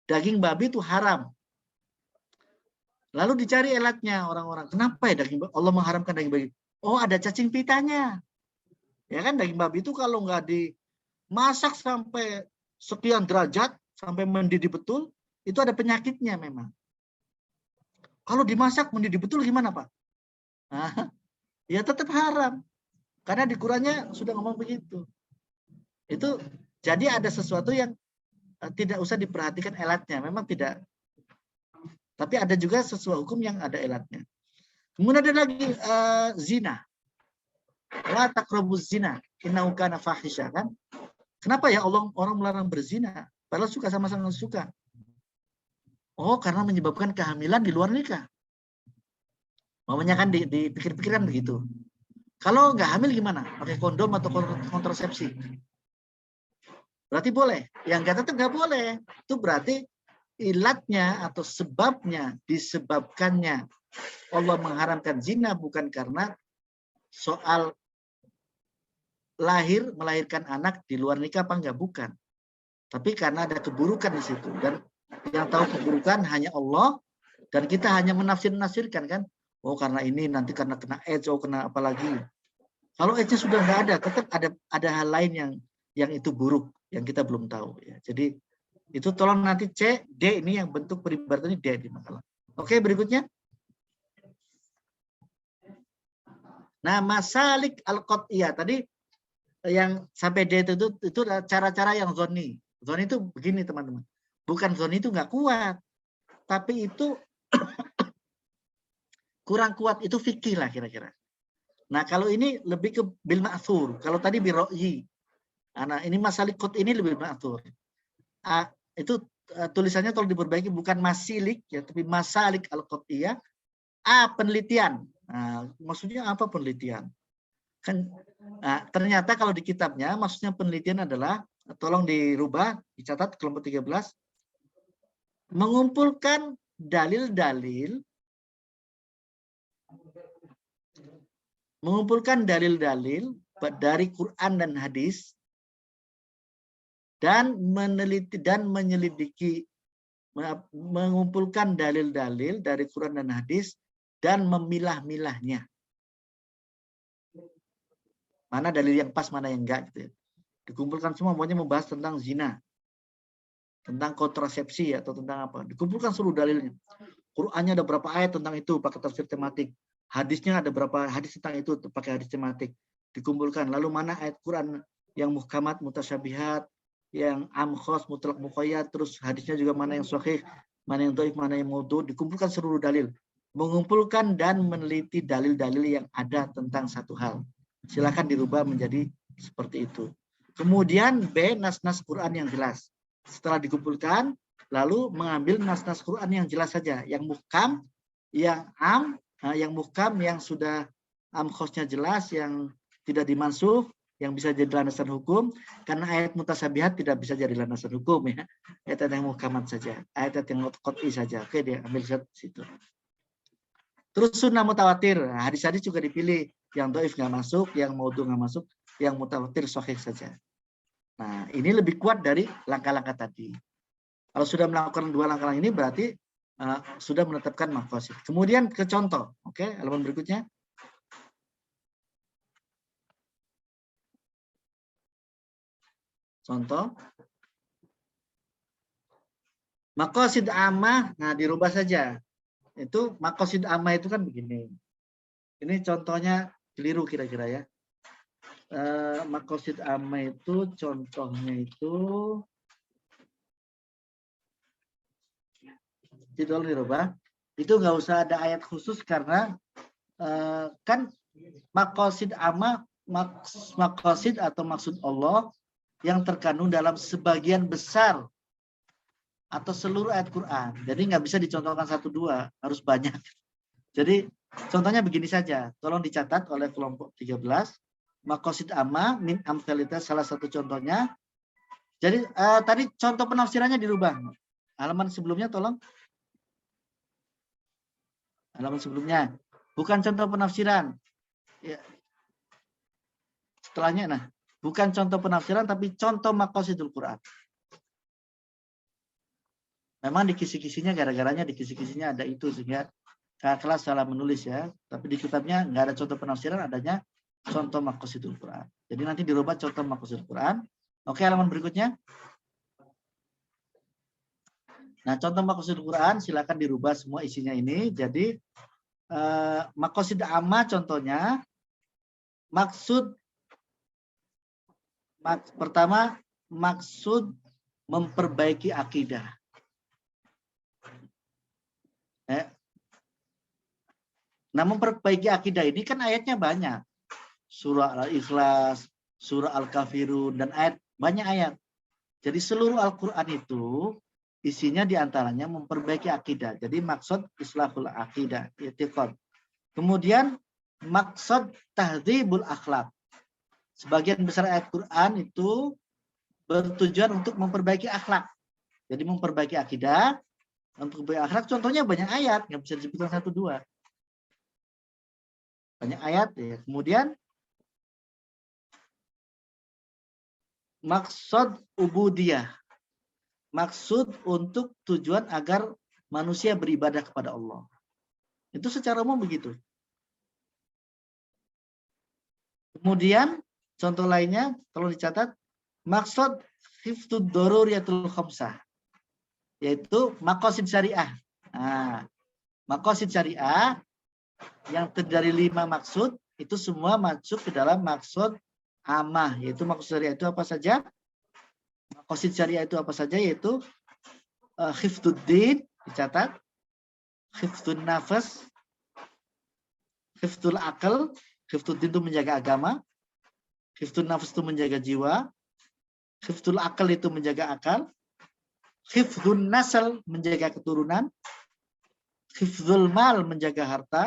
Daging babi itu haram. Lalu dicari elatnya orang-orang. Kenapa ya daging babi? Allah mengharamkan daging babi. Oh, ada cacing pitanya. Ya kan, daging babi itu kalau nggak dimasak sampai sekian derajat, sampai mendidih betul, itu ada penyakitnya memang. Kalau dimasak mendidih betul gimana Pak? Nah, ya tetap haram. Karena di Qurannya sudah ngomong begitu. Itu jadi ada sesuatu yang tidak usah diperhatikan elatnya. Memang tidak. Tapi ada juga sesuatu hukum yang ada elatnya. Kemudian ada lagi zina. La taqrabuz zina. Innahu kana fahisha, kan? Kenapa ya Allah orang melarang berzina? Padahal suka sama-sama suka. Oh, karena menyebabkan kehamilan di luar nikah. Mamanya kan dipikir-pikirkan begitu. Kalau nggak hamil gimana? Pakai kondom atau kontrasepsi? Berarti boleh. Yang nggak tetap nggak boleh. Itu berarti ilatnya atau sebabnya, disebabkannya Allah mengharamkan zina bukan karena soal melahirkan anak di luar nikah apa enggak, bukan. Tapi karena ada keburukan di situ. Dan yang tahu keburukan hanya Allah, dan kita hanya menafsirkan kan. Oh, karena ini nanti karena kena AIDS, oh kena apa lagi. Kalau AIDS-nya sudah nggak ada, tetap ada hal lain yang itu buruk yang kita belum tahu ya. Jadi itu tolong nanti C, D ini yang bentuk peribatannya D di makalah. Oke, berikutnya. Nah, masalik al-qat'iyah tadi yang sampai D itu cara-cara yang zoni. Zoni itu begini teman-teman. Bukan zoni itu nggak kuat, tapi itu kurang kuat, itu fikih lah kira-kira. Nah, kalau ini lebih ke bil ma'thur. Kalau tadi bi ra'yi. Nah, ini masalik qat ini lebih ma'thur. Itu tulisannya tolong diperbaiki, bukan masilik ya, tapi masalik al-qat'iyah. Penelitian. Nah, maksudnya apa penelitian? Kan ternyata kalau di kitabnya maksudnya penelitian adalah, tolong dirubah, dicatat kelompok 13, mengumpulkan dalil-dalil dari Quran dan hadis dan meneliti dan menyelidiki, mengumpulkan dalil-dalil dari Quran dan hadis dan memilah-milahnya. Mana dalil yang pas, mana yang enggak gitu ya. Dikumpulkan semua, pokoknya membahas tentang zina, tentang kontrasepsi atau tentang apa. Dikumpulkan seluruh dalilnya. Qurannya ada berapa ayat tentang itu pakai tafsir tematik. Hadisnya ada berapa hadis tentang itu pakai hadis tematik. Dikumpulkan. Lalu mana ayat Quran yang muhkamat, mutasyabihat, yang amkhos, mutlak muqayyad, terus hadisnya juga mana yang sahih, mana yang dhaif, mana yang maudhu. Dikumpulkan seluruh dalil. Mengumpulkan dan meneliti dalil-dalil yang ada tentang satu hal. Silakan dirubah menjadi seperti itu. Kemudian B, nas-nas Quran yang jelas. Setelah dikumpulkan, lalu mengambil nas-nas Quran yang jelas saja, yang muhkam, yang yang muhkam, yang sudah amkhosnya jelas, yang tidak dimansuh, yang bisa jadi landasan hukum, karena ayat mutasabihat tidak bisa jadi landasan hukum ya. Ayat yang muhkamat saja, ayat yang qat'i saja. Oke, dia ambil situ. Terus sunnah mutawatir, hadis-hadis juga dipilih, yang dhaif nggak masuk, yang maudhu nggak masuk, yang mutawatir sahih saja. Nah, ini lebih kuat dari langkah-langkah tadi. Kalau sudah melakukan dua langkah ini berarti sudah menetapkan maqasid. Kemudian ke contoh. Oke, halaman berikutnya. Contoh. Maqasid ammah, nah dirubah saja. Itu maqasid ammah itu kan begini. Ini contohnya keliru kira-kira ya. Maqasid ammah itu contohnya itu judul dirubah. Itu nggak usah ada ayat khusus karena kan maqasid ammah, maqasid atau maksud Allah yang terkandung dalam sebagian besar atau seluruh ayat Quran. Jadi nggak bisa dicontohkan 1-2, harus banyak. Jadi contohnya begini saja, tolong dicatat oleh kelompok 13. Maqasid amma min amsalitas, salah satu contohnya. Jadi tadi contoh penafsirannya dirubah. Halaman sebelumnya tolong. Halaman sebelumnya. Bukan contoh penafsiran. Ya. Setelahnya, nah. Bukan contoh penafsiran, tapi contoh maqasidul Quran. Memang di kisi-kisinya, gara-garanya di kisi-kisinya ada itu, sehingga kakak kelas salah menulis ya. Tapi di kitabnya nggak ada contoh penafsiran, adanya contoh maqasidul Quran. Jadi nanti dirubah contoh maqasidul Quran. Oke, halaman berikutnya. Nah, contoh maqasidul Quran silakan dirubah semua isinya ini. Jadi maqasid amma contohnya pertama maksud memperbaiki akidah. Nah, memperbaiki akidah ini kan ayatnya banyak. Surah Al-Ikhlas, surah Al-Kafirun, dan banyak ayat. Jadi seluruh Al-Quran itu isinya diantaranya memperbaiki akidah. Jadi maksud islahul akidah, i'tiqad. Kemudian maksud tahdzibul akhlak. Sebagian besar ayat Quran itu bertujuan untuk memperbaiki akhlak. Jadi memperbaiki akidah, untuk memperbaiki akhlak. Contohnya banyak ayat, nggak bisa disebutkan 1-2. Banyak ayat. Ya. Kemudian maksud ubudiyah. Maksud untuk tujuan agar manusia beribadah kepada Allah. Itu secara umum begitu. Kemudian contoh lainnya kalau dicatat maksud hifdzud daruriyatul khamsah, yaitu maqasid syariah. Nah, maqasid syariah yang terdiri dari 5 maksud itu semua masuk ke dalam maksud amah, yaitu maksud syariah itu apa saja? Maqasid syariah itu apa saja? Yaitu hifdzuddin dicatat, hifdzun nafas, hifdzul akal, hifdzuddin itu menjaga agama, hifdzun nafas itu menjaga jiwa, hifdzul akal itu menjaga akal, hifdzun nasal menjaga keturunan, hifdzul mal menjaga harta.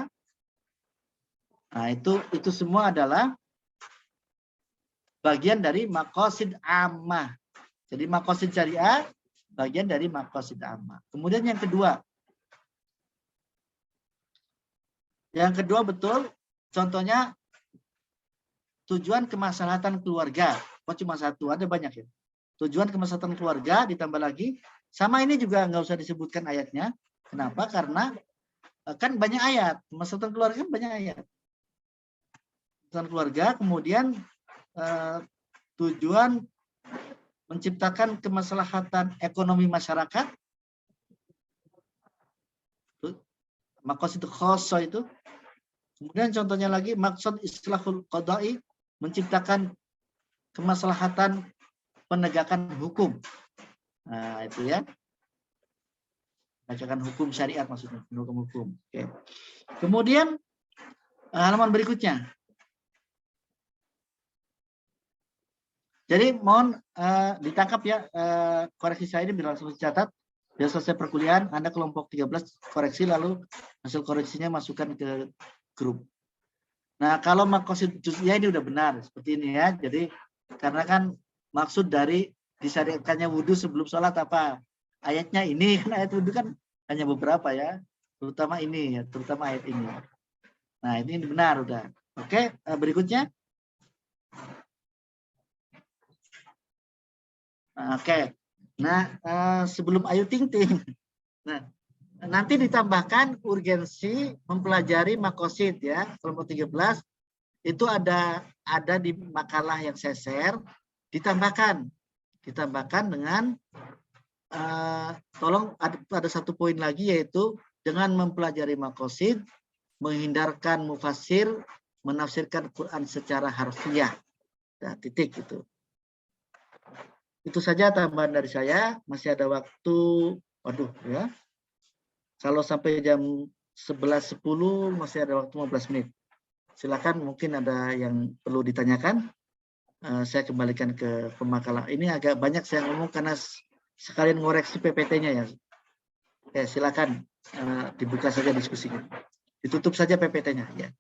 Nah, itu semua adalah bagian dari maqasid ammah. Jadi maqasid syariah bagian dari maqasid ammah. Kemudian yang kedua. Yang kedua betul, contohnya tujuan kemaslahatan keluarga. Kok cuma satu? Ada banyak ya. Tujuan kemaslahatan keluarga ditambah lagi. Sama ini juga nggak usah disebutkan ayatnya. Kenapa? Karena kan banyak ayat. Kemaslahatan keluarga kan banyak ayat. Kemaslahatan keluarga, kemudian tujuan menciptakan kemaslahatan ekonomi masyarakat. Maqasid khosso itu. Kemudian contohnya lagi maksud islahul qada'i, menciptakan kemaslahatan penegakan hukum. Nah, itu ya. Penegakan hukum syariat maksudnya, penegakan hukum. Oke. Kemudian halaman berikutnya. Jadi mohon ditangkap ya, koreksi saya ini biar langsung dicatat. Biar selesai perkuliahan, Anda kelompok 13 koreksi, lalu hasil koreksinya masukkan ke grup. Nah, kalau maqasid juz'iyah ini udah benar seperti ini ya. Jadi karena kan maksud dari disyariatkannya wudhu sebelum sholat apa? Ayatnya ini kan, ayat wudhu kan hanya beberapa ya, terutama ini ya, terutama ayat ini. Nah, ini benar udah. Oke, berikutnya. Oke. Nah, sebelum Ayu Ting Ting. Nah, nanti ditambahkan urgensi mempelajari maqasid ya, kelompok 13 itu ada di makalah yang saya share, ditambahkan dengan tolong ada satu poin lagi, yaitu dengan mempelajari maqasid menghindarkan mufassir menafsirkan Quran secara harfiah. Nah, titik itu. Itu saja tambahan dari saya. Masih ada waktu, waduh ya. Kalau sampai jam 11.10 masih ada waktu 15 menit. Silakan, mungkin ada yang perlu ditanyakan. Saya kembalikan ke pemakalan. Ini agak banyak saya ngomong karena sekalian ngoreksi PPT-nya ya. Ya, silakan dibuka saja diskusinya. Ditutup saja PPT-nya ya.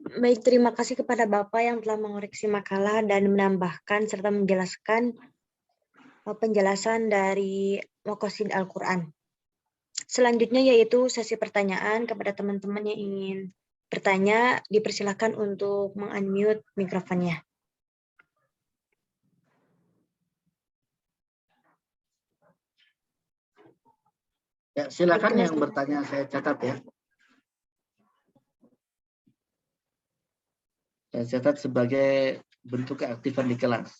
Baik, terima kasih kepada Bapak yang telah mengoreksi makalah dan menambahkan serta menjelaskan penjelasan dari maqasid Al-Quran. Selanjutnya yaitu sesi pertanyaan. Kepada teman-teman yang ingin bertanya, dipersilakan untuk meng-unmute mikrofonnya. Ya, silakan yang bertanya, saya catat ya. Saya catat sebagai bentuk keaktifan di kelas.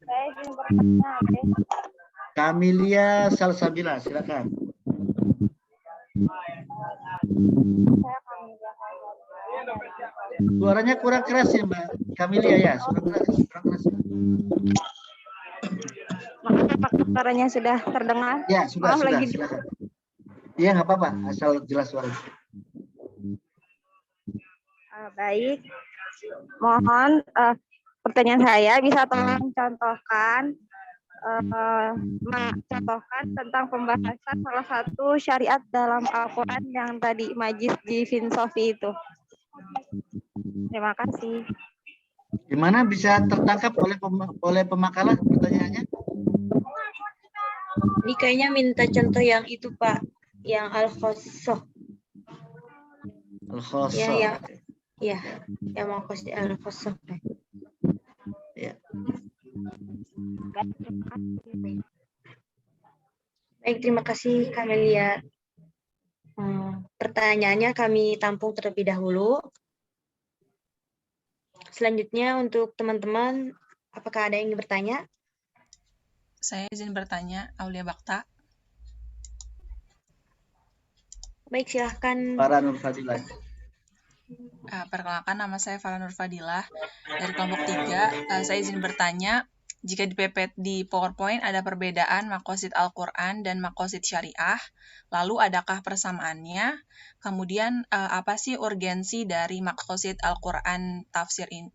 Saya izin bertanya, Deh. Kamilia Salsabila, silakan. Saya akan menjelaskan. Suaranya kurang keras ya, Mbak Kamilia ya, kurang keras. Maaf, apakah suaranya sudah terdengar? Ya, sudah, Maaf, lagi silakan. Iya, nggak apa-apa, asal jelas suaranya. Baik. Mohon pertanyaan saya bisa tolong contohkan mencontohkan tentang pembahasan salah satu syariat dalam Al-Quran yang tadi Majis di Finsofi itu. Terima kasih. Gimana bisa tertangkap oleh pemakalah pertanyaannya? Ini kayaknya minta contoh yang itu Pak, yang al-khosoh. Al-Khosoh. Ya, yang makosid al-khosoh. Ya. Baik, terima kasih Kamelia. Pertanyaannya kami tampung terlebih dahulu. Selanjutnya untuk teman-teman, apakah ada yang ingin bertanya? Saya izin bertanya, Aulia Bakta. Baik, silahkan. Para Nurfadilah. Perkenalkan, nama saya Farah Nurfadilah dari kelompok 3. Saya izin bertanya, jika di PowerPoint ada perbedaan makosid Al-Quran dan makosid syariah, lalu adakah persamaannya? Kemudian apa sih urgensi dari makosid Al-Quran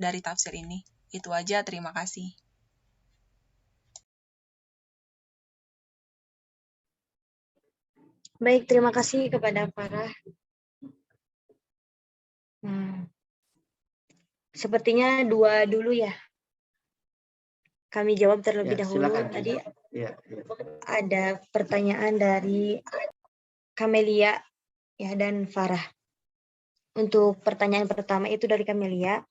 dari tafsir ini? Itu aja, terima kasih. Baik, terima kasih kepada Farah. Sepertinya dua dulu ya. Kami jawab terlebih dahulu. Silakan. Tadi Ya. ada pertanyaan dari Kamelia ya dan Farah. Untuk pertanyaan pertama itu dari Kamelia.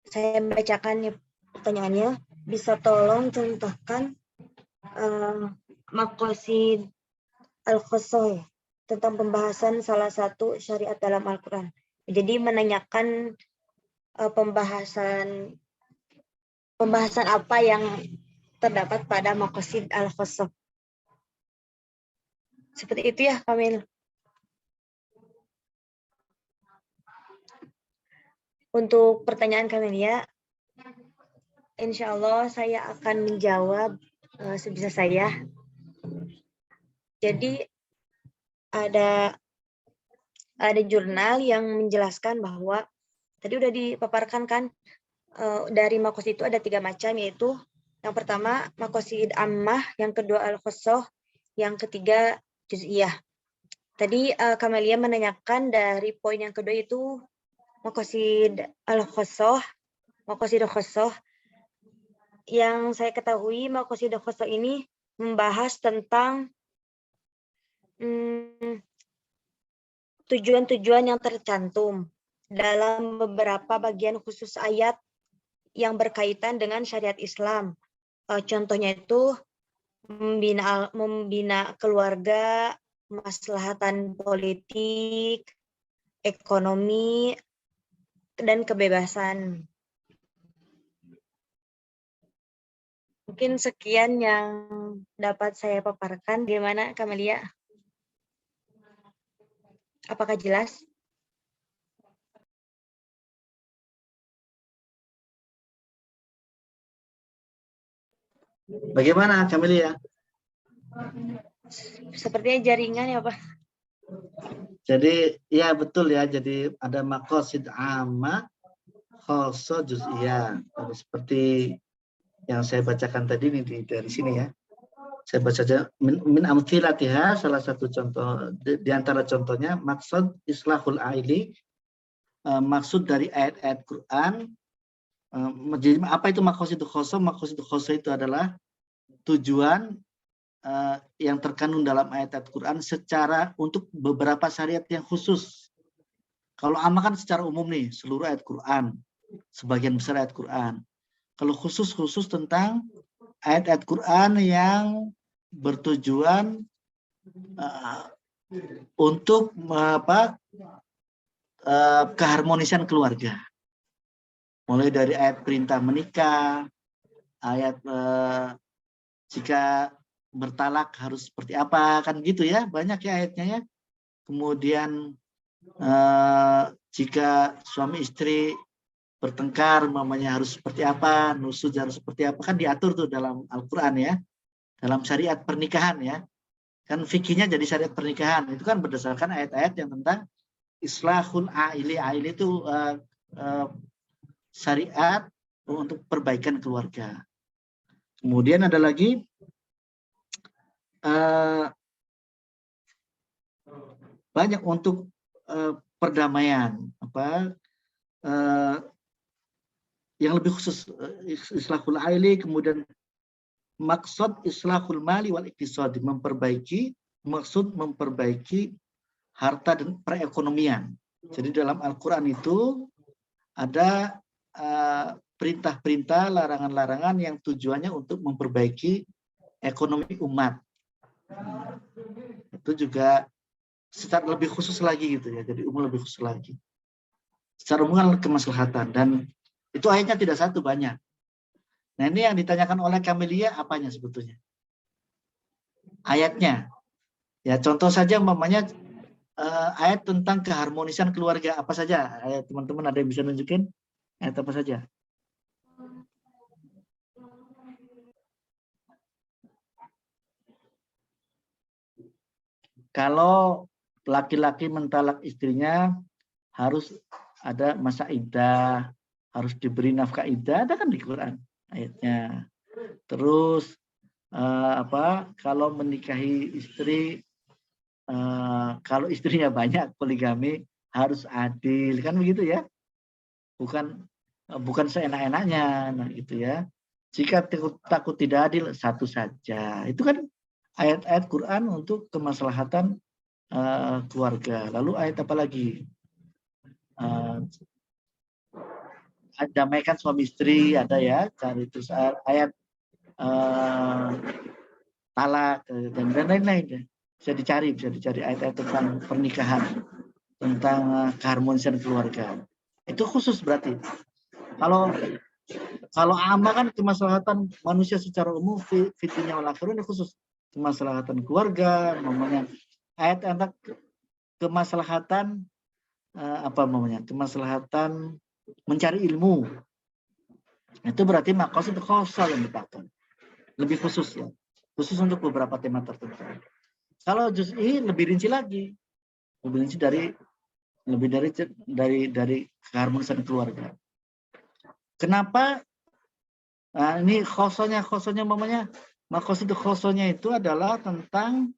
Saya bacakan ya pertanyaannya. Bisa tolong contohkan makosid al-khosoh tentang pembahasan salah satu syariat dalam Al-Quran. Jadi menanyakan pembahasan apa yang terdapat pada makosid al-khosoh. Seperti itu ya, Kamil. Untuk pertanyaan Kamelia, insya Allah saya akan menjawab sebisa saya. Jadi ada jurnal yang menjelaskan bahwa tadi udah dipaparkan kan dari makosid itu ada 3 macam, yaitu yang pertama makosid ammah, yang kedua al-khosoh, yang ketiga juz'iyah. Tadi Kamelia menanyakan dari poin yang kedua itu makosid al-khosoh, makosid al-khosoh. Yang saya ketahui makosid al-khosoh ini membahas tentang tujuan-tujuan yang tercantum dalam beberapa bagian khusus ayat yang berkaitan dengan syariat Islam. Contohnya itu membina keluarga, maslahatan politik, ekonomi, dan kebebasan. Mungkin sekian yang dapat saya paparkan. Gimana, Kamelia? Apakah jelas? Bagaimana, Kamelia? Sepertinya jaringan ya, Pak. Jadi, ya betul ya. Jadi ada makosid amma, khosoh, juz'iyah. Seperti yang saya bacakan tadi nih dari sini ya. Saya baca saja min amthilatiha, salah satu contoh di antara contohnya maksud islahul aili, maksud dari ayat-ayat Quran. Jadi apa itu makosid khosoh? Makosid khosoh itu adalah tujuan yang terkandung dalam ayat-ayat Quran secara untuk beberapa syariat yang khusus. Kalau amma kan secara umum nih, seluruh ayat Quran, sebagian besar ayat Quran. Kalau khusus tentang ayat-ayat Quran yang bertujuan untuk keharmonisan keluarga. Mulai dari ayat perintah menikah, ayat jika bertalak harus seperti apa, kan gitu ya, banyak ya ayatnya ya. Kemudian jika suami istri bertengkar, mamanya harus seperti apa, nusuk harus seperti apa, kan diatur tuh dalam Al-Quran ya, dalam syariat pernikahan ya. Kan fikihnya jadi syariat pernikahan, itu kan berdasarkan ayat-ayat yang tentang islahul aili. Aili itu syariat untuk perbaikan keluarga. Kemudian ada lagi banyak untuk perdamaian, yang lebih khusus islahul aili, kemudian maksud islahul mali wal iktisad, memperbaiki harta dan perekonomian. Jadi dalam Al-Quran itu ada perintah-perintah, larangan-larangan yang tujuannya untuk memperbaiki ekonomi umat. Itu juga secara lebih khusus lagi gitu ya, jadi umum lebih khusus lagi. Secara umum kan kemaslahatan, dan itu ayatnya tidak satu, banyak. Nah ini yang ditanyakan oleh Kamelia, apanya sebetulnya? Ayatnya. Ya contoh saja umpamanya ayat tentang keharmonisan keluarga, apa saja? Ayat teman-teman ada yang bisa nunjukin? Ayat apa saja? Kalau laki-laki mentalak istrinya harus ada masa iddah, harus diberi nafkah iddah, ada kan di Quran ayatnya. Terus kalau menikahi istri, kalau istrinya banyak, poligami, harus adil, kan begitu ya? Bukan seenak-enaknya, nah gitu ya. Jika takut tidak adil, satu saja. Itu kan ayat-ayat Quran untuk kemaslahatan keluarga. Lalu ayat apa lagi? Damaikan suami istri, ada ya. Cari terus ayat talak dan lain-lain. Bisa dicari ayat-ayat tentang pernikahan, tentang keharmonisan keluarga. Itu khusus berarti. Kalau amma kan kemaslahatan manusia secara umum, fitnya wal akhirun, khusus kemaslahatan keluarga, namanya ayat tentang kemaslahatan kemaslahatan mencari ilmu. Itu berarti maqasid khossah yang dipakai. Lebih khusus ya. Khusus untuk beberapa tema tertentu. Kalau juz'i lebih rinci lagi. Lebih rinci dari keharmonisan keluarga. Kenapa? Nah, ini khosonya mamanya. Maqasid khosonya itu adalah tentang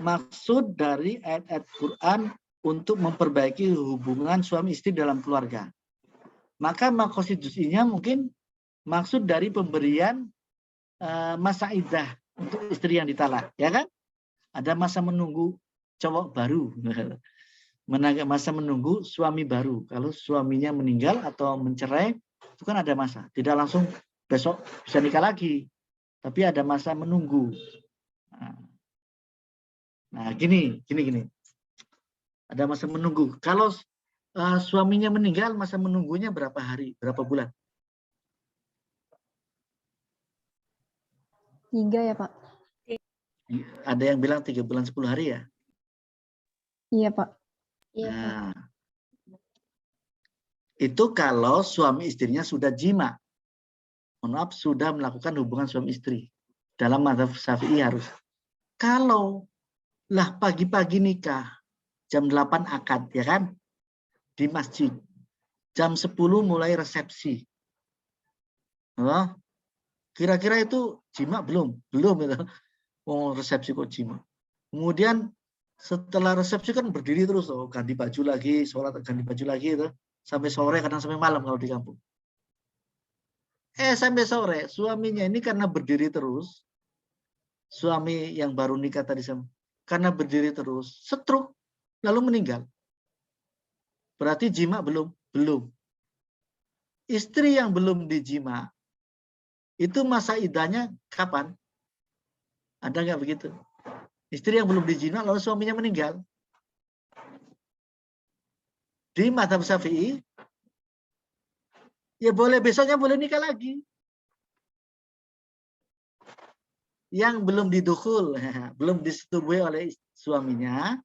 maksud dari ayat-ayat Quran untuk memperbaiki hubungan suami istri dalam keluarga. Maka maqasid juz'inya mungkin maksud dari pemberian masa iddah untuk istri yang ditalak, ya kan? Ada masa menunggu cowok baru, masa menunggu suami baru. Kalau suaminya meninggal atau mencerai, itu kan ada masa. Tidak langsung besok bisa nikah lagi, tapi ada masa menunggu. Nah, gini. Ada masa menunggu. Kalau suaminya meninggal, masa menunggunya berapa hari, berapa bulan? 3 ya, Pak? Ada yang bilang 3 bulan 10 hari ya? Iya, Pak. Iya, Pak. Nah, itu kalau suami istrinya sudah jima. Maaf, sudah melakukan hubungan suami istri. Dalam mazhab Syafi'i harus. Kalau lah pagi-pagi nikah, jam 8 akad, ya kan? Di masjid. Jam 10 mulai resepsi. Kira-kira itu jima belum? Belum itu. Oh, resepsi kok jima. Kemudian setelah resepsi kan berdiri terus, ganti baju lagi, sholat ganti baju lagi itu, sampai sore, kadang sampai malam kalau di kampung. Sampai sore, suaminya ini karena berdiri terus, suami yang baru nikah tadi, karena berdiri terus, stroke, lalu meninggal. Berarti jima belum? Belum. Istri yang belum dijima, itu masa iddahnya kapan? Ada nggak begitu? Istri yang belum dijima lalu suaminya meninggal. Di mazhab Syafi'i, ya boleh besoknya boleh nikah lagi. Yang belum didukul, belum disetubui oleh suaminya,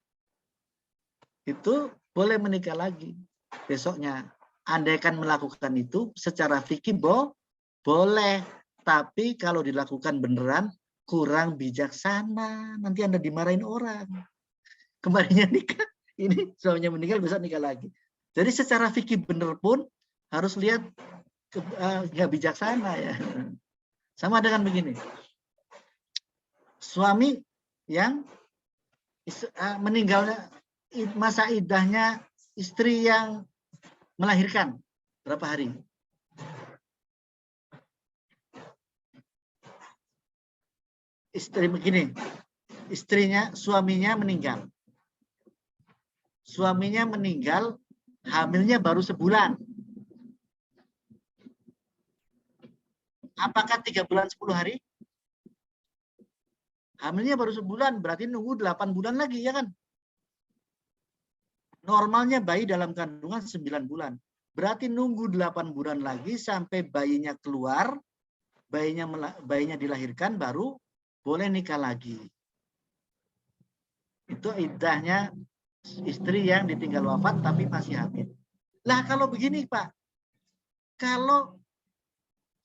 itu boleh menikah lagi besoknya. Andaikan melakukan itu secara fikih boleh, tapi kalau dilakukan beneran kurang bijaksana, nanti Anda dimarahin orang. Kemarinnya nikah, ini suaminya meninggal, besok nikah lagi. Jadi secara fikih bener pun harus lihat nggak bijaksana ya. Sama dengan begini, suami yang meninggalnya masa iddahnya istri yang melahirkan berapa hari? Istri begini, suaminya meninggal. Suaminya meninggal, hamilnya baru sebulan. Apakah 3 bulan 10 hari? Hamilnya baru sebulan, berarti nunggu 8 bulan lagi, ya kan? Normalnya bayi dalam kandungan 9 bulan. Berarti nunggu 8 bulan lagi sampai bayinya keluar, bayinya dilahirkan, baru boleh nikah lagi. Itu iddahnya istri yang ditinggal wafat tapi masih hamil. Lah kalau begini Pak, kalau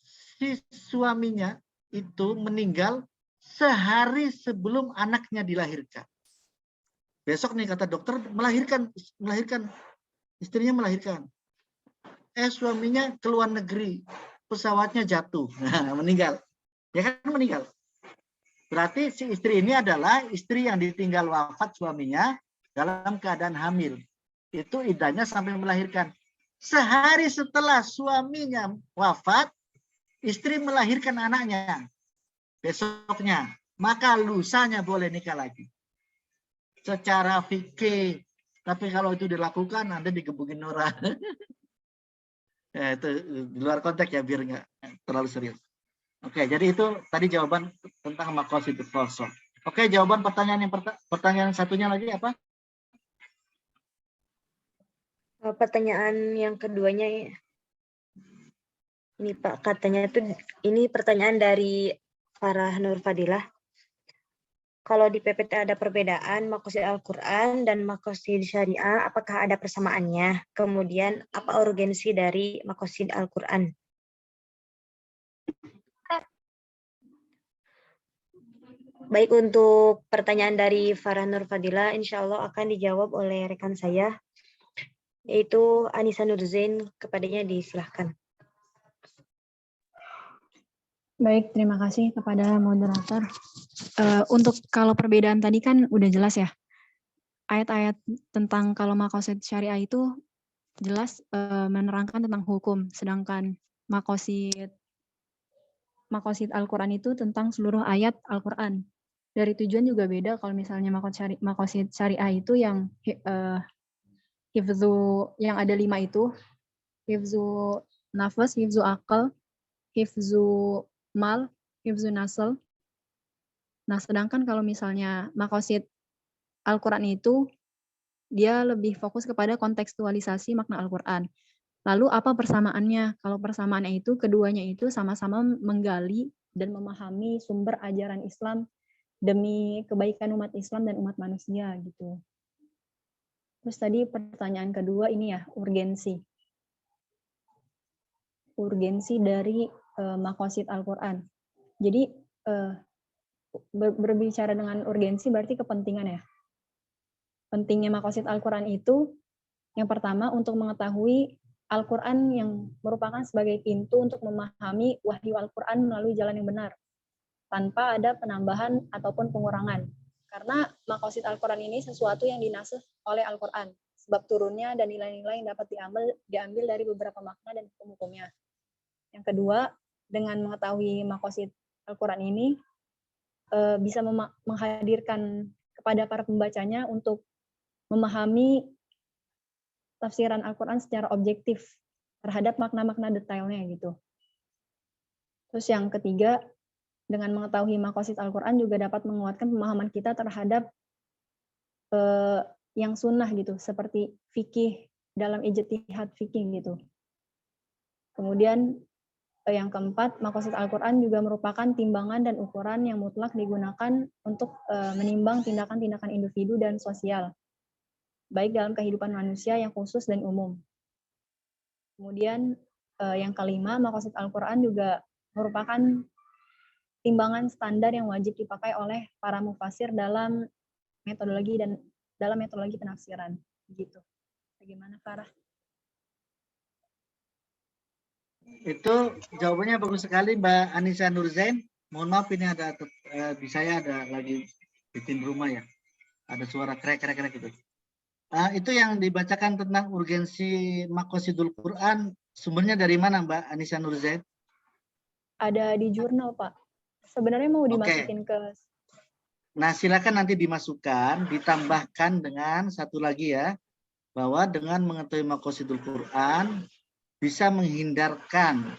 si suaminya itu meninggal sehari sebelum anaknya dilahirkan. Besok nih kata dokter melahirkan istrinya melahirkan. Suaminya ke luar negeri, pesawatnya jatuh, meninggal. Ya kan meninggal. Berarti si istri ini adalah istri yang ditinggal wafat suaminya dalam keadaan hamil. Itu iddahnya sampai melahirkan. Sehari setelah suaminya wafat, istri melahirkan anaknya. Besoknya, maka lusanya boleh nikah lagi. Secara fikih. Tapi kalau itu dilakukan, Anda digebukin orang. Ya, itu di luar konteks ya, biar nggak terlalu serius. Oke, jadi itu tadi jawaban tentang maqasidul falsafah. Oke, jawaban pertanyaan satunya lagi apa? Pertanyaan yang keduanya ini Pak, katanya tuh ini pertanyaan dari Farah Nur Fadilah. Kalau di PPT ada perbedaan maqasid Al-Quran dan maqasid syariah, apakah ada persamaannya? Kemudian apa urgensi dari maqasid Al-Quran? Baik, untuk pertanyaan dari Farah Nur Fadilah, insya Allah akan dijawab oleh rekan saya, yaitu Anissa Nurzain. Kepadanya disilahkan. Baik, terima kasih kepada moderator. Untuk kalau perbedaan tadi kan udah jelas ya. Ayat-ayat tentang kalau maqasid syariah itu jelas menerangkan tentang hukum, sedangkan maqasid Al-Quran itu tentang seluruh ayat Al-Quran. Dari tujuan juga beda. Kalau misalnya maqasid syariah itu yang hifzu yang ada 5 itu, hifzu nafas, hifzu akal, hifzu mal, hifzu nasl. Nah, sedangkan kalau misalnya maqasid Al-Quran itu, dia lebih fokus kepada kontekstualisasi makna Al-Quran. Lalu apa persamaannya? Kalau persamaannya itu, keduanya itu sama-sama menggali dan memahami sumber ajaran Islam demi kebaikan umat Islam dan umat manusia gitu. Terus tadi pertanyaan kedua ini ya, urgensi. Urgensi dari maqasid Al-Quran. Jadi berbicara dengan urgensi berarti kepentingan ya. Pentingnya maqasid Al-Quran itu yang pertama untuk mengetahui Al-Quran yang merupakan sebagai pintu untuk memahami wahyu Al-Quran melalui jalan yang benar tanpa ada penambahan ataupun pengurangan. Karena maqasid Al-Quran ini sesuatu yang dinasih oleh Al-Quran. Sebab turunnya dan nilai-nilai yang dapat diambil dari beberapa makna dan hukum-hukumnya. Yang kedua, dengan mengetahui maqasid Al-Quran ini, bisa menghadirkan kepada para pembacanya untuk memahami tafsiran Al-Quran secara objektif terhadap makna-makna detailnya gitu. Terus yang ketiga, dengan mengetahui maqasid Al-Quran juga dapat menguatkan pemahaman kita terhadap yang sunnah gitu, seperti fikih dalam ijtihad fikih gitu. Kemudian yang keempat, maqasid Al-Quran juga merupakan timbangan dan ukuran yang mutlak digunakan untuk menimbang tindakan-tindakan individu dan sosial, baik dalam kehidupan manusia yang khusus dan umum. Kemudian yang kelima, maqasid Al-Quran juga merupakan timbangan standar yang wajib dipakai oleh para mufasir dalam metodologi penafsiran. Begitu. Bagaimana, Farah? Itu jawabannya bagus sekali Mbak Anissa Nurzain. Mohon maaf ini ada di saya ada lagi bikin rumah ya. Ada suara krek-krek gitu. Itu yang dibacakan tentang urgensi maqasidul Quran, sumbernya dari mana Mbak Anissa Nurzain? Ada di jurnal, Pak. Sebenarnya mau dimasukin ke... Nah, silakan nanti dimasukkan, ditambahkan dengan satu lagi ya, bahwa dengan mengetahui maqasidul Quran, bisa menghindarkan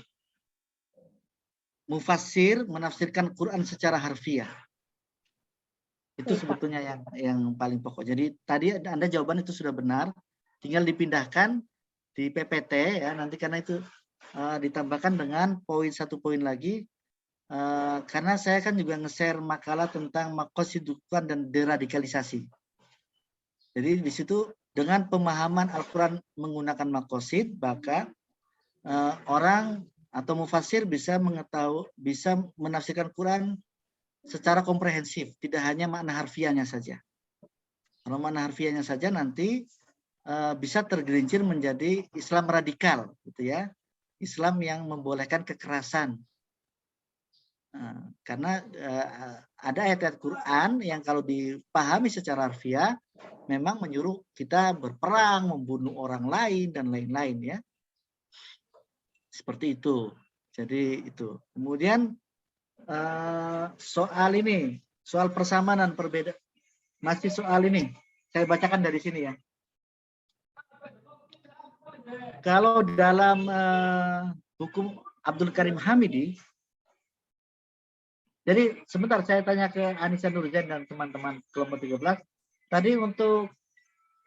mufassir menafsirkan Quran secara harfiah. Itu sebetulnya yang paling pokok. Jadi tadi Anda jawaban itu sudah benar, tinggal dipindahkan di PPT ya nanti karena itu ditambahkan dengan satu poin lagi karena saya kan juga nge-share makalah tentang maqasidul Quran dan deradikalisasi. Jadi di situ dengan pemahaman Al-Quran menggunakan maqasid, maka orang atau mufassir bisa menafsirkan Quran secara komprehensif, tidak hanya makna harfiahnya saja. Kalau makna harfiahnya saja nanti bisa tergelincir menjadi Islam radikal, gitu ya. Islam yang membolehkan kekerasan. Karena ada ayat-ayat Quran yang kalau dipahami secara harfiah memang menyuruh kita berperang, membunuh orang lain dan lain-lain ya. Seperti itu. Jadi itu. Kemudian soal ini, soal persamaan dan perbedaan. Masih soal ini. Saya bacakan dari sini ya. Kalau dalam hukum Abdul Karim Hamidi, jadi sebentar saya tanya ke Anissa Nurzain dan teman-teman kelompok 13. Tadi untuk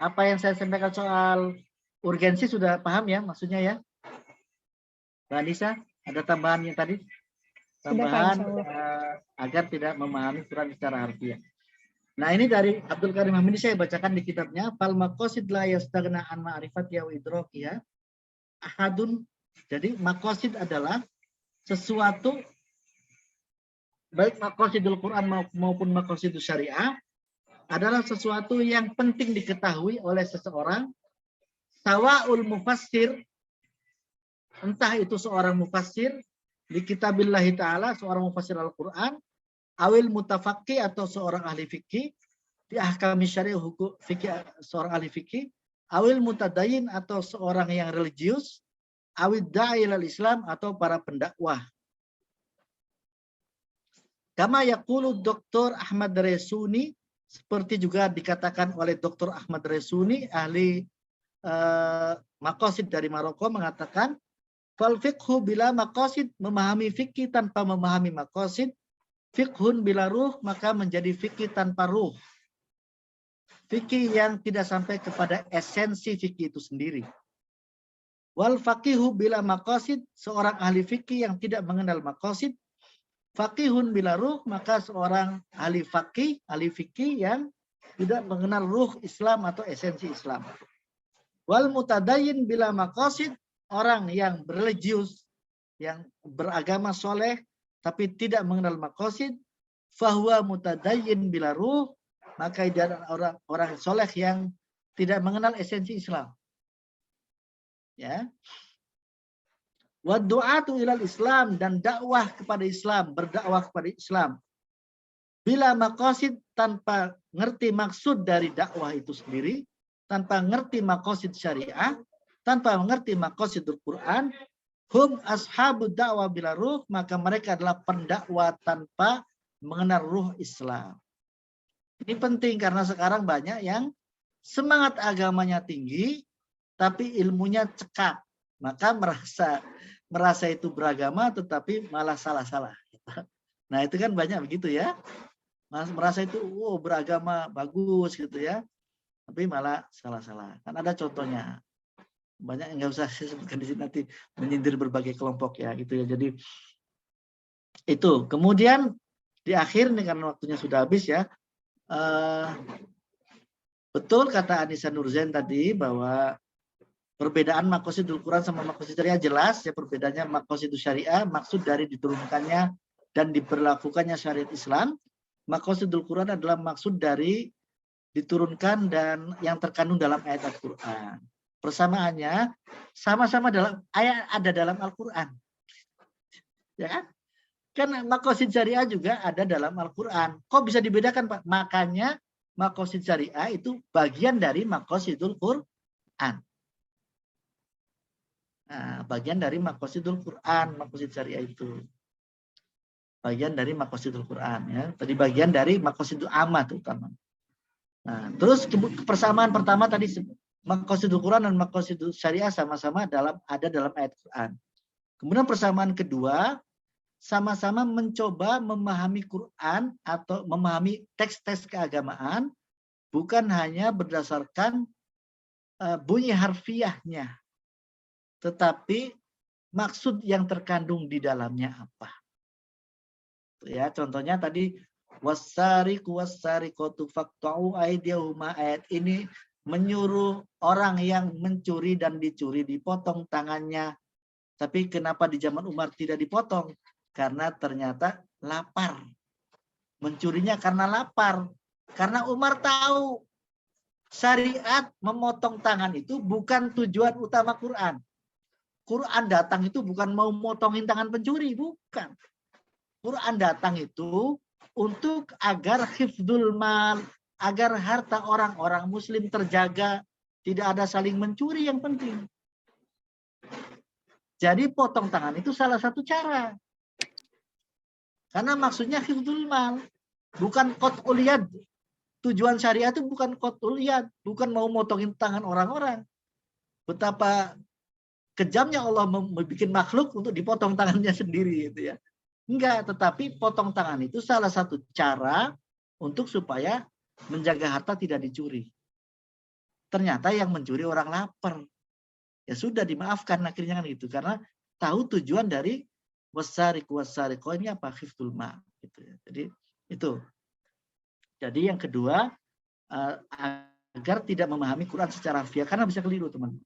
apa yang saya sampaikan soal urgensi sudah paham ya maksudnya ya? Mbak Anissa, ada tambahannya tadi? Tambahan agar tidak memahami Quran secara harfiah. Nah ini dari Abdul Karim Hamidi saya bacakan di kitabnya Fal maqasid la yastaghna an ma'rifatiha wa idrakiha ahadun. Jadi maqasid adalah sesuatu baik maqasidul Quran maupun maqasidul syariah adalah sesuatu yang penting diketahui oleh seseorang sawaul mufassir, entah itu seorang mufassir di kitabillahi ta'ala, seorang mufassir Al-Quran, awil mutafaqih atau seorang ahli fikih, di ahkam syariah hukum fikih seorang ahli fikih, awil mutadayin atau seorang yang religius, awil da'il al-Islam atau para pendakwah. Kama yaqulu Dr. Ahmad Resuni, seperti juga dikatakan oleh Dr. Ahmad Resuni, ahli maqasid dari Maroko, mengatakan fal fiqhu bila maqasid, memahami fikih tanpa memahami maqasid, fiqhun bila ruh, maka menjadi fikih tanpa ruh. Fikih yang tidak sampai kepada esensi fikih itu sendiri. Wal faqihu bila maqasid, seorang ahli fikih yang tidak mengenal maqasid, faqihun bila ruh, maka seorang ahli fikih yang tidak mengenal ruh Islam atau esensi Islam. Wal mutadayin bila maqasid, orang yang religius, yang beragama soleh, tapi tidak mengenal maqasid, fahuwa mutadayin bila ruh, maka dia adalah orang soleh yang tidak mengenal esensi Islam. Ya. Wa du'atu ilal Islam, dan dakwah kepada Islam, berdakwah kepada Islam. Bila maqasid, tanpa ngerti maksud dari dakwah itu sendiri, tanpa ngerti maqasid syariah, tanpa mengerti maqasidul Quran, hum ashabud dakwah bila ruh, maka mereka adalah pendakwa tanpa mengenal ruh Islam. Ini penting karena sekarang banyak yang semangat agamanya tinggi, tapi ilmunya cekap. Maka merasa itu beragama tetapi malah salah-salah. Nah itu kan banyak begitu ya. Merasa itu beragama bagus gitu ya. Tapi malah salah-salah. Kan ada contohnya. Banyak yang nggak usah saya sebutkan di sini, nanti menyindir berbagai kelompok ya gitu ya. Jadi itu. Kemudian di akhir nih karena waktunya sudah habis ya. Betul kata Anissa Nurzain tadi bahwa perbedaan maqasidul Quran sama maqasid syariah jelas ya, perbedaannya maqasidul syariah maksud dari diturunkannya dan diberlakukannya syariat Islam. Maqasidul Quran adalah maksud dari diturunkan dan yang terkandung dalam ayat Al-Quran. Persamaannya sama-sama dalam ayat ada dalam Al-Quran. Ya kan? Kan maqasid syariah juga ada dalam Al-Quran. Kok bisa dibedakan, Pak? Makanya maqasid syariah itu bagian dari maqasidul Quran. Nah, bagian dari maqasidul Quran, maqasid syariah itu. Bagian dari maqasidul Quran ya. Tadi bagian dari maqasidul ammah terutama. Nah, terus persamaan pertama tadi maqasidul Quran dan maqasidul syariah sama-sama ada dalam ayat Quran. Kemudian persamaan kedua, sama-sama mencoba memahami Quran atau memahami teks-teks keagamaan bukan hanya berdasarkan bunyi harfiahnya, tetapi maksud yang terkandung di dalamnya apa. Ya, contohnya tadi wasariqu wasariqatu faqta'u aydiyahuma, ayat ini menyuruh orang yang mencuri dan dicuri dipotong tangannya. Tapi kenapa di zaman Umar tidak dipotong? Karena ternyata lapar. Mencurinya karena lapar. Karena Umar tahu syariat memotong tangan itu bukan tujuan utama Quran. Quran datang itu bukan mau motongin tangan pencuri, bukan. Quran datang itu untuk agar hifdzul mal, agar harta orang-orang muslim terjaga, tidak ada saling mencuri yang penting. Jadi potong tangan itu salah satu cara. Karena maksudnya hifdzul mal, bukan qat'ul yad. Tujuan syariat itu bukan qat'ul yad, bukan mau motongin tangan orang-orang. Betapa kejamnya Allah membuat makhluk untuk dipotong tangannya sendiri gitu ya. Enggak, tetapi potong tangan itu salah satu cara untuk supaya menjaga harta tidak dicuri. Ternyata yang mencuri orang lapar. Ya sudah dimaafkan akhirnya kan gitu, karena tahu tujuan dari wasariqu wasariqah ini apa, hifdzul mal gitu ya. Jadi itu. Jadi yang kedua, agar tidak memahami Quran secara harfiah, karena bisa keliru teman.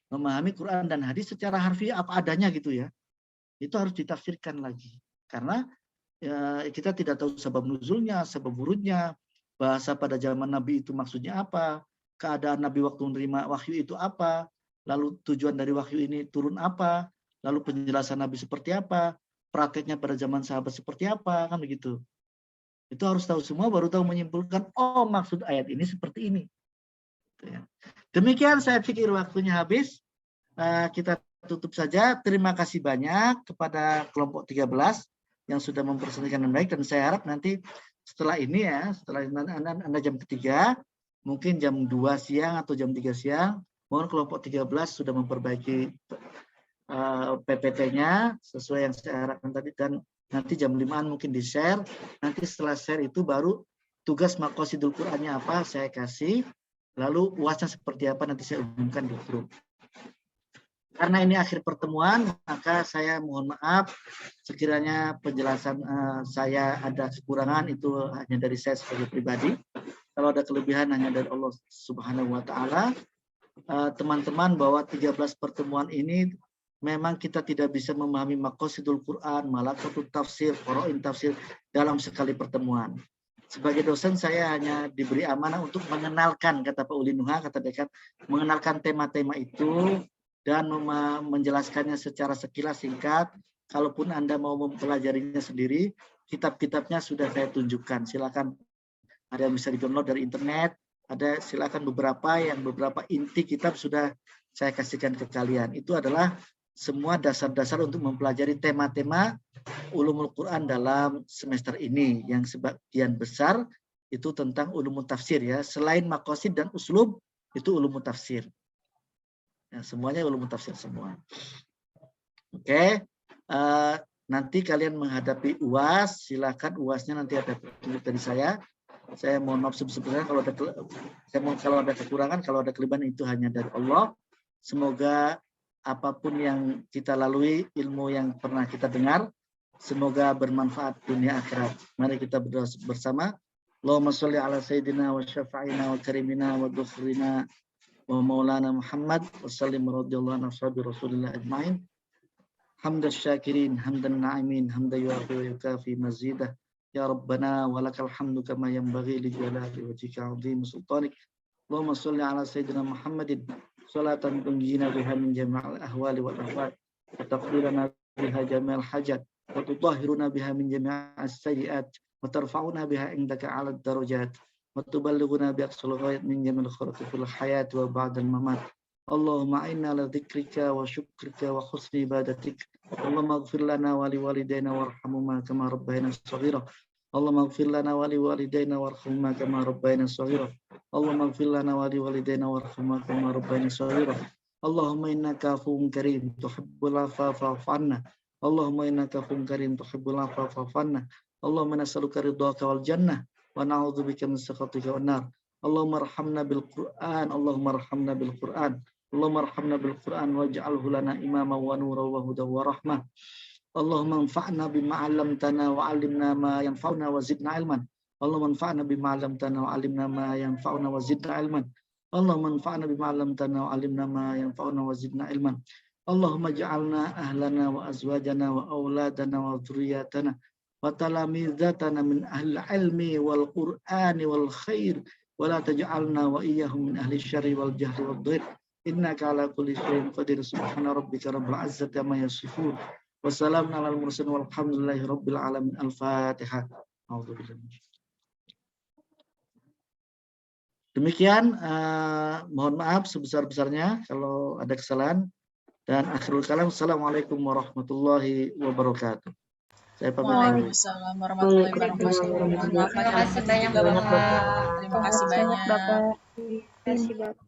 Memahami Quran dan hadis secara harfiah apa adanya gitu ya. Itu harus ditafsirkan lagi. Karena ya, kita tidak tahu sebab nuzulnya, sebab wurudnya, bahasa pada zaman Nabi itu maksudnya apa, keadaan Nabi waktu menerima wahyu itu apa, lalu tujuan dari wahyu ini turun apa, lalu penjelasan Nabi seperti apa, prakteknya pada zaman sahabat seperti apa, kan begitu. Itu harus tahu semua, baru tahu menyimpulkan, oh maksud ayat ini seperti ini. Demikian saya pikir waktunya habis. Kita tutup saja. Terima kasih banyak kepada kelompok 13 yang sudah mempresentasikan dengan baik, dan saya harap nanti setelah ini ya, setelah Anda jam ketiga, mungkin jam 2 siang atau jam 3 siang, mohon kelompok 13 sudah memperbaiki PPT-nya sesuai yang saya harapkan tadi, dan nanti jam 5-an mungkin di-share. Nanti setelah share itu baru tugas maqasidul Qur'annya apa saya kasih, lalu UASnya seperti apa nanti saya umumkan di grup. Karena ini akhir pertemuan, maka saya mohon maaf sekiranya penjelasan saya ada kekurangan, itu hanya dari saya sebagai pribadi. Kalau ada kelebihan hanya dari Allah Subhanahu wa taala. Teman-teman, bahwa 13 pertemuan ini memang kita tidak bisa memahami maqasidul Quran, malakutut tafsir, qoro'in tafsir dalam sekali pertemuan. Sebagai dosen saya hanya diberi amanah untuk mengenalkan, kata Pak Uli Nuha, kata dekan, mengenalkan tema-tema itu dan menjelaskannya secara sekilas singkat. Kalaupun Anda mau mempelajarinya sendiri, kitab-kitabnya sudah saya tunjukkan. Silakan, ada yang bisa di-download dari internet, ada silakan beberapa inti kitab sudah saya kasihkan ke kalian. Itu adalah semua dasar-dasar untuk mempelajari tema-tema ulumul Quran dalam semester ini, yang sebagian besar itu tentang ulumul tafsir ya. Selain maqasid dan uslub, itu ulumul tafsir. Ya, semuanya ulumul tafsir semua. Oke, nanti kalian menghadapi UAS, silakan UASnya nanti ada tunjuk dari saya. Saya mohon maaf sebesar-besarnya kalau ada kekurangan, kalau ada kelebihan itu hanya dari Allah. Semoga apapun yang kita lalui, ilmu yang pernah kita dengar, semoga bermanfaat dunia akhirat. Mari kita berdoa bersama. Allahumma sholli ala sayyidina wa syafa'ina wa karimina wa dhukhrina wa maulana Muhammad wa sallim radhiyallahu anhu ashabi Rasulillah ajma'in. Hamdan syakirin, hamdan na'imin, hamdan yuafi wa yukafi mazidah. Ya Rabbana wa lakal hamdu kama yanbaghi li jalali wajhika 'azim sultanik. Allahumma sholli ala sayyidina Muhammadin salatan tunjina biha min jami'il ahwali wal ahwat wa taqdirana biha jami'al hajat wa tutahhiruna biha min jami'as sayyi'at wa tarfa'una biha indaka 'ala darajat wa tuballighuna bi aqsal ghayat min jami'il khairati fil hayat wa ba'dal mamat. Allahumma inna ala dzikrika wa syukrika wa husni ibadatik. Allahumma ighfir lana wa liwalidayna warhamhuma kama rabbayana shaghira. Allahumma ighfir lana wa liwalidayna warhamhuma kama rabbayana shaghira. Allahumma ighfir lana wa liwalidayna warhamhuma kama rabbayana shaghira. Allahumma innaka afuwwun karim tuhibbul afwa fa'fu 'anna. Allahumma innaka afuwwun karim tuhibbul afwa fa'fu 'anna. Allahumma nas'aluka ridhaka wal jannah wa na'udzubika min sakhatika wan nar. Allahumma arhamna bil Qur'an. Allahumma arhamna bil Qur'an. Allahumma arhamna bil Qur'an waj'alhu lana imama wa nura wa huda wa rahmah. Allahumma anfa'na bima 'allamtana wa 'allimna ma yanfa'una wa zidna ilman. Allahumma anfa'na bima 'allamtana wa 'allimna ma yanfa'una wa zidna ilman. Allahumma anfa'na bima 'allamtana wa 'allimna ma yanfa'una wa zidna ilman. Allahumma ij'alna ahlana wa azwajana wa auladana wa dhurriyyatana wa talamizatana min ahli ilmi wal Qur'ani wal khair wa la taj'alna wa iyyahum min ahli syarri wal jahli wad dhir. Innaka ala kulli syai'in qadir. Subhana rabbika rabbil izzati amma yasifun. Wassalamun alal mursalin walhamdulillahi rabbil alamin. Al-Fatihah. Demikian, mohon maaf sebesar-besarnya kalau ada kesalahan. Dan akhirul kalam, assalamualaikum warahmatullahi wabarakatuh. Saya pamit. Waalaikumsalam warahmatullahi wabarakatuh. Mohon maaf Terima kasih banyak, juga, Bapak. Bapak. Terima kasih banyak. Bapak. Terima kasih, Bapak.